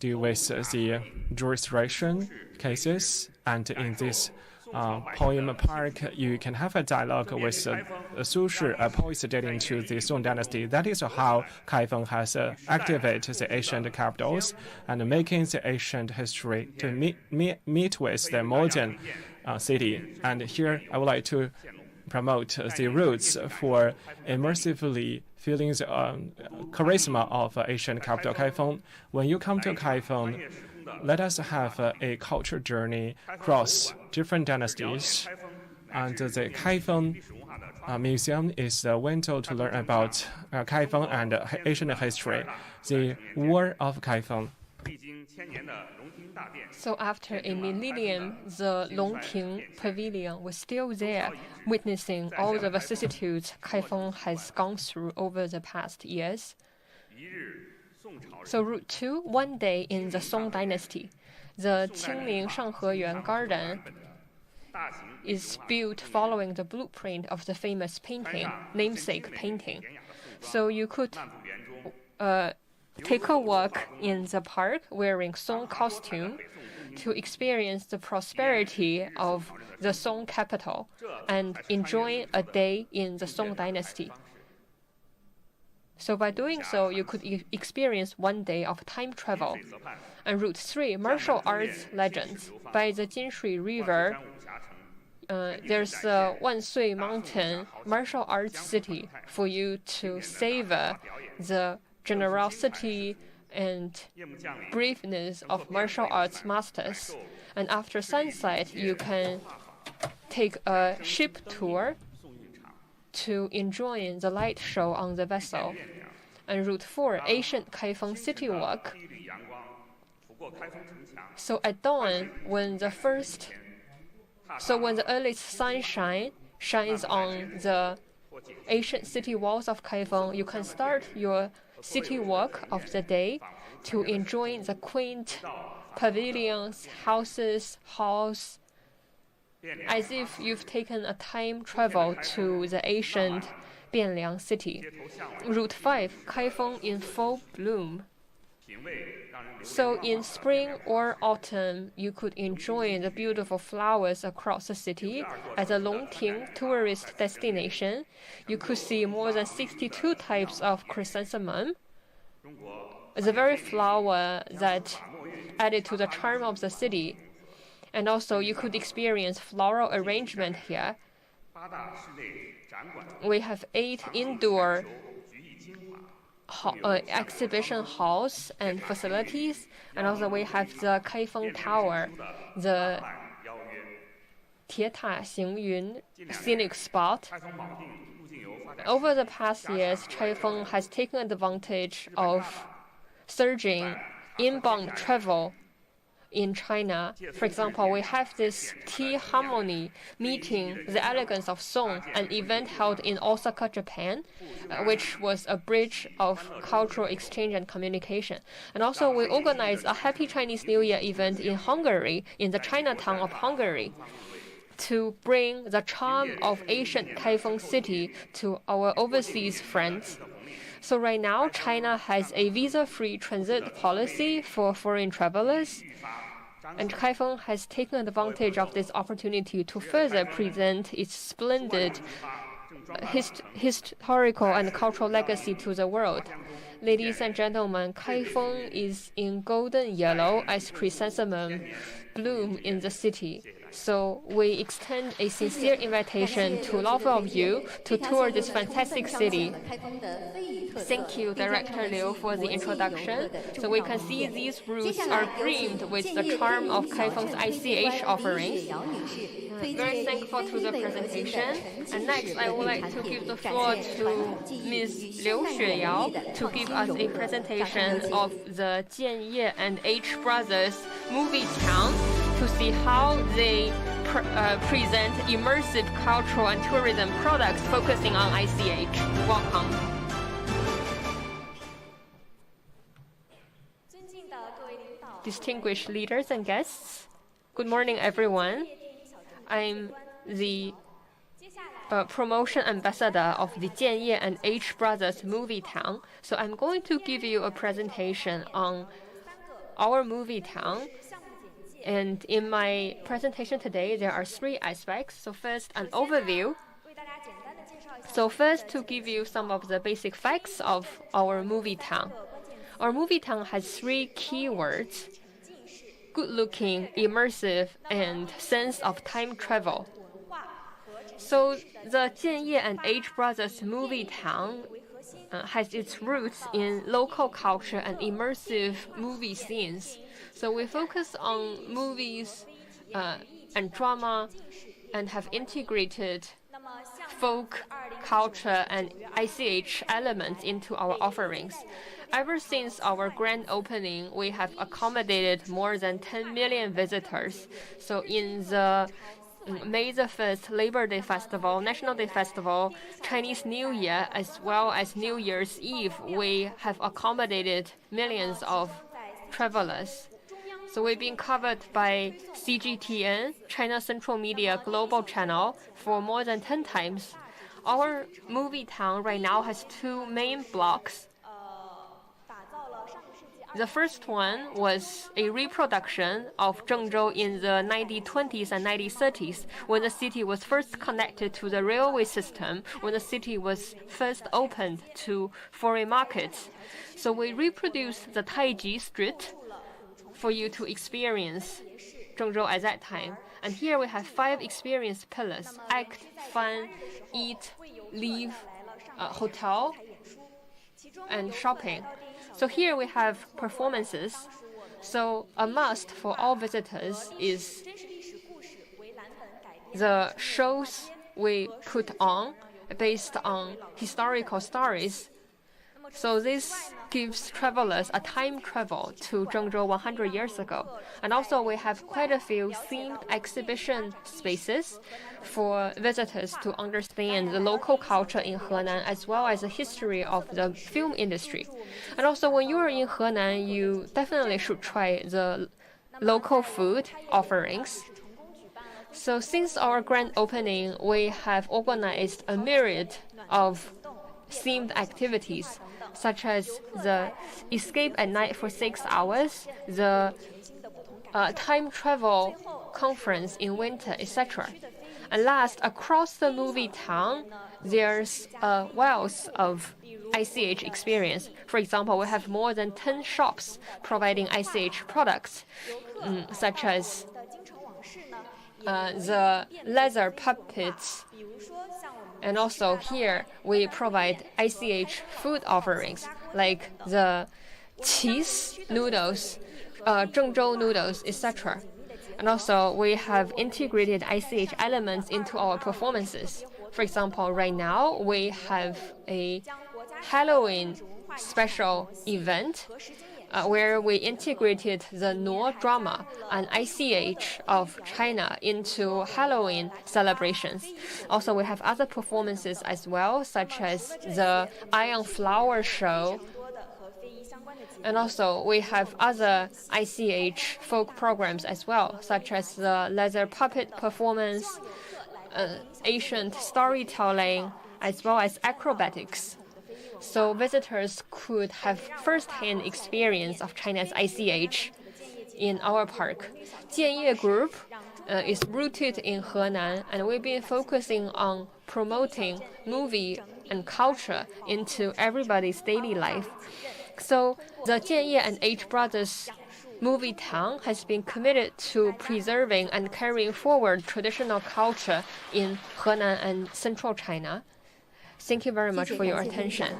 deal with the jurisdiction cases. And in this poem park, you can have a dialogue with Su Shi, a poet dating to the Song Dynasty. That is how Kaifeng has activated the ancient capitals and making the ancient history to meet with the modern city. And here I would like to promote the roots for immersively feeling the charisma of ancient capital Kaifeng. When you come to Kaifeng, let us have a culture journey across different dynasties. And the Kaifeng Museum is the window to learn about Kaifeng and ancient history, the War of Kaifeng. So after a millennium, the Longting Pavilion was still there, witnessing all the vicissitudes Kaifeng has gone through over the past years. So Route 2, one day in the Song Dynasty, the Qingming Shanghe Garden is built following the blueprint of the famous painting, namesake painting. So you could take a walk in the park wearing Song costume to experience the prosperity of the Song capital and enjoy a day in the Song Dynasty. So by doing so, you could experience one day of time travel. And Route 3, martial arts legends. By the Jinshui River, there's the Wansui Mountain martial arts city for you to savor the generosity and braveness of martial arts masters. And after sunset, you can take a ship tour to enjoy the light show on the vessel. And Route 4, ancient Kaifeng city walk. So at dawn, when the earliest sunshine shines on the ancient city walls of Kaifeng, you can start your city walk of the day to enjoy the quaint pavilions, houses, halls, as if you've taken a time travel to the ancient Bianliang city. Route 5, Kaifeng in full bloom. So in spring or autumn, you could enjoy the beautiful flowers across the city. As a Longting tourist destination, you could see more than 62 types of chrysanthemum, the very flower that added to the charm of the city. And also, you could experience floral arrangement here. We have 8 indoor exhibition halls and facilities, and also we have the Kaifeng Tower, the Tieta Xingyun scenic spot. Over the past years, Kaifeng has taken advantage of surging inbound travel in China. For example, we have this Tea Harmony meeting the elegance of Song, an event held in Osaka, Japan, which was a bridge of cultural exchange and communication. And also we organized a Happy Chinese New Year event in Hungary, in the Chinatown of Hungary, to bring the charm of ancient Kaifeng city to our overseas friends. So right now, China has a visa-free transit policy for foreign travelers. And Kaifeng has taken advantage of this opportunity to further present its splendid historical and cultural legacy to the world. Ladies and gentlemen, Kaifeng is in golden yellow as chrysanthemum bloom in the city. So we extend a sincere invitation to all of you to tour this fantastic city. Thank you, Director Liu, for the introduction. So we can see these routes are groomed with the charm of Kaifeng's ICH offerings. Very thankful to the presentation. And next, I would like to give the floor to Ms. Liu Xueyao to give us a presentation of the Jianye and H Brothers movie town to see how they present immersive cultural and tourism products focusing on ICH. Welcome. Distinguished leaders and guests, good morning, everyone. I'm the promotion ambassador of the Jianye and H Brothers movie town. So I'm going to give you a presentation on our movie town. And in my presentation today, there are 3 aspects. So first, an overview. So first, to give you some of the basic facts of our movie town. Our movie town has 3 keywords: good-looking, immersive, and sense of time travel. So the Jianye and H Brothers movie town has its roots in local culture and immersive movie scenes. So we focus on movies and drama and have integrated folk culture and ICH elements into our offerings. Ever since our grand opening, we have accommodated more than 10 million visitors. So in the May the 1st Labor Day Festival, National Day Festival, Chinese New Year, as well as New Year's Eve, we have accommodated millions of travelers. So we've been covered by CGTN, China Central Media Global Channel, for more than 10 times. Our movie town right now has 2 main blocks. The first one was a reproduction of Zhengzhou in the 1920s and 1930s, when the city was first connected to the railway system, when the city was first opened to foreign markets. So we reproduced the Taiji Street for you to experience Zhengzhou at that time. And here we have 5 experience pillars: act, fun, eat, live, hotel, and shopping. So here we have performances. So a must for all visitors is the shows we put on based on historical stories. So this gives travelers a time travel to Zhengzhou 100 years ago. And also we have quite a few themed exhibition spaces for visitors to understand the local culture in Henan, as well as the history of the film industry. And also when you are in Henan, you definitely should try the local food offerings. So since our grand opening, we have organized a myriad of themed activities, such as the escape at night for 6 hours, the time travel conference in winter, etc. And last, across the movie town, there's a wealth of ICH experience. For example, we have more than 10 shops providing ICH products, such as the leather puppets. And also here, we provide ICH food offerings, like the cheese noodles, Zhengzhou noodles, etc. And also, we have integrated ICH elements into our performances. For example, right now, we have a Halloween special event where we integrated the Nuo drama and ICH of China into Halloween celebrations. Also, we have other performances as well, such as the Iron Flower Show. And also, we have other ICH folk programs as well, such as the leather puppet performance, ancient storytelling, as well as acrobatics. So visitors could have first-hand experience of China's ICH in our park. Jianye Group is rooted in Henan, and we've been focusing on promoting movie and culture into everybody's daily life. So the Jianye and H Brothers movie town has been committed to preserving and carrying forward traditional culture in Henan and central China. Thank you very much for your attention.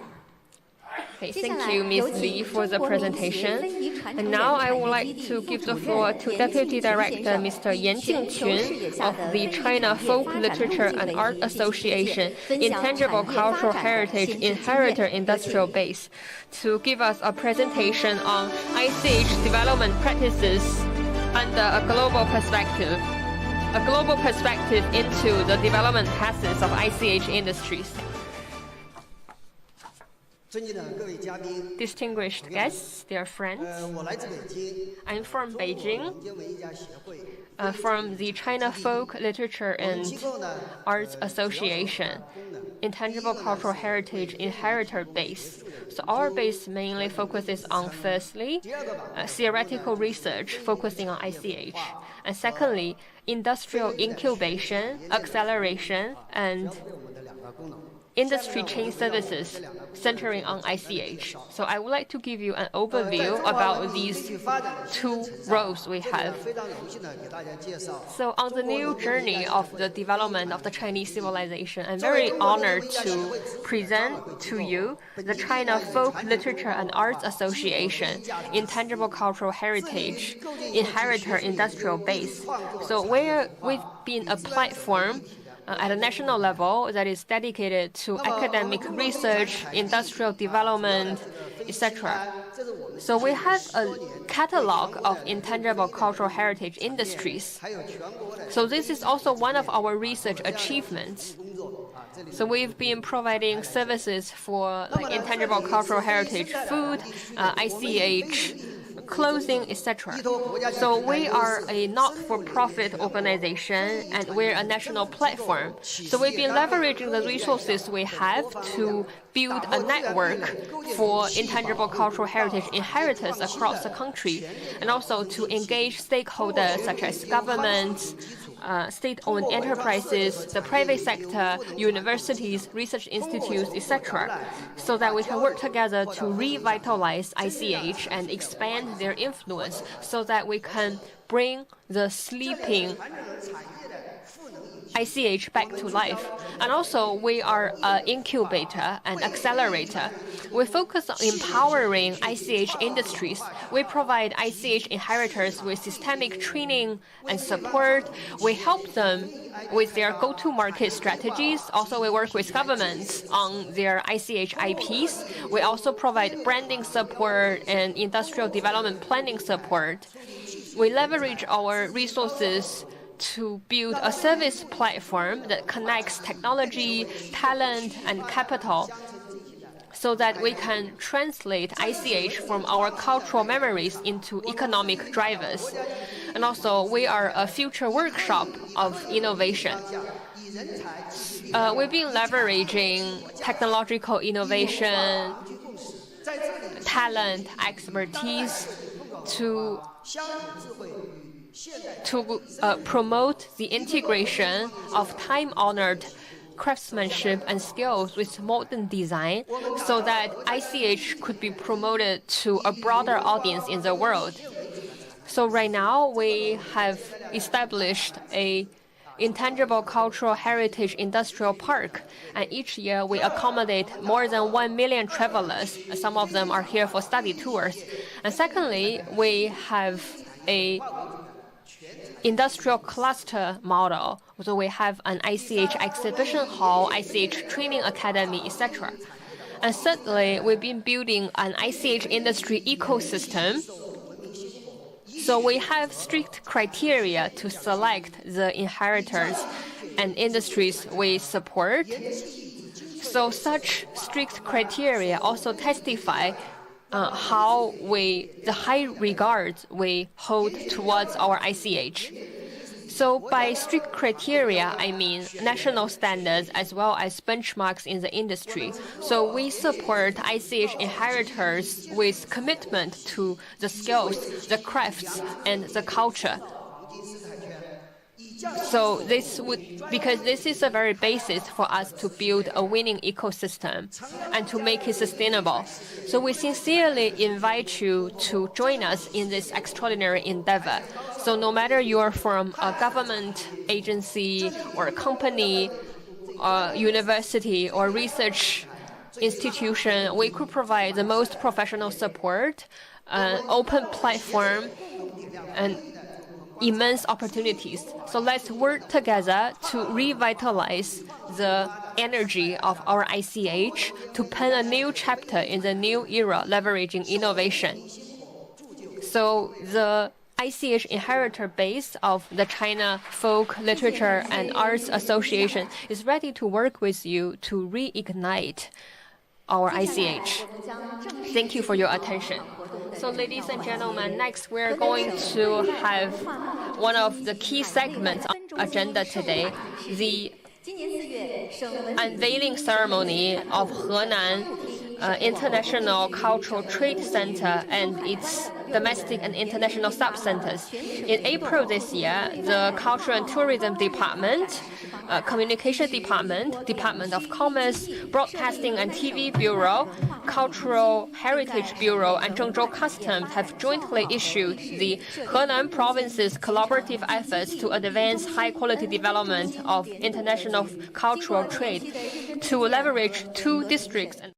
Okay, thank you, Ms. Li, for the presentation. And now I would like to give the floor to Deputy Director Mr. Yan Jingqun of the China Folk Literature and Art Association Intangible Cultural Heritage Inheritor Industrial Base to give us a presentation on ICH development practices under a global perspective into the development process of ICH industries. Distinguished guests, dear friends, I'm from Beijing, from the China Folk Literature and Arts Association, Intangible Cultural Heritage Inheritor Base. So our base mainly focuses on, firstly, theoretical research focusing on ICH, and secondly, industrial incubation, acceleration, and industry chain services centering on ICH. So I would like to give you an overview about these two roles we have. So on the new journey of the development of the Chinese civilization, I'm very honored to present to you the China Folk Literature and Arts Association Intangible Cultural Heritage Inheritor Industrial Base. So we've been a platform at a national level that is dedicated to academic research, industrial development, etc. So we have a catalog of intangible cultural heritage industries. So this is also one of our research achievements. So we've been providing services for intangible cultural heritage food, ICH, clothing, etc. So we are a not-for-profit organization and we're a national platform. So we've been leveraging the resources we have to build a network for intangible cultural heritage inheritors across the country, and also to engage stakeholders such as governments, state-owned enterprises, the private sector, universities, research institutes, etc., so that we can work together to revitalize ICH and expand their influence so that we can bring the sleeping ICH back to life. And also, we are an incubator and accelerator. We focus on empowering ICH industries. We provide ICH inheritors with systemic training and support. We help them with their go-to-market strategies. Also, we work with governments on their ICH IPs. We also provide branding support and industrial development planning support. We leverage our resources to build a service platform that connects technology, talent, and capital so that we can translate ICH from our cultural memories into economic drivers. And also, we are a future workshop of innovation. We've been leveraging technological innovation, talent, expertise to promote the integration of time-honored craftsmanship and skills with modern design so that ICH could be promoted to a broader audience in the world. So right now, we have established a intangible cultural heritage industrial park, and each year we accommodate more than 1 million travelers. Some of them are here for study tours. And secondly, we have a industrial cluster model. So we have an ICH exhibition hall, ICH training academy, etc. And thirdly, we've been building an ICH industry ecosystem. So we have strict criteria to select the inheritors and industries we support. So such strict criteria also testify the high regard we hold towards our ICH. So by strict criteria, I mean national standards as well as benchmarks in the industry. So we support ICH inheritors with commitment to the skills, the crafts, and the culture. So because this is the very basis for us to build a winning ecosystem and to make it sustainable. So we sincerely invite you to join us in this extraordinary endeavor. So no matter you're from a government agency or a company, university or research institution, we could provide the most professional support, open platform, and immense opportunities. So let's work together to revitalize the energy of our ICH to pen a new chapter in the new era, leveraging innovation. So the ICH inheritor base of the China Folk Literature and Arts Association is ready to work with you to reignite our ICH. Thank you for your attention. So ladies and gentlemen, next we're going to have one of the key segments on the agenda today, the unveiling ceremony of Henan International Cultural Trade Center and its domestic and international sub-centers. In April this year, the Culture and Tourism Department, Communication Department, Department of Commerce, Broadcasting and TV Bureau, Cultural Heritage Bureau, and Zhengzhou Customs have jointly issued the Henan Province's collaborative efforts to advance high-quality development of international cultural trade to leverage two districts and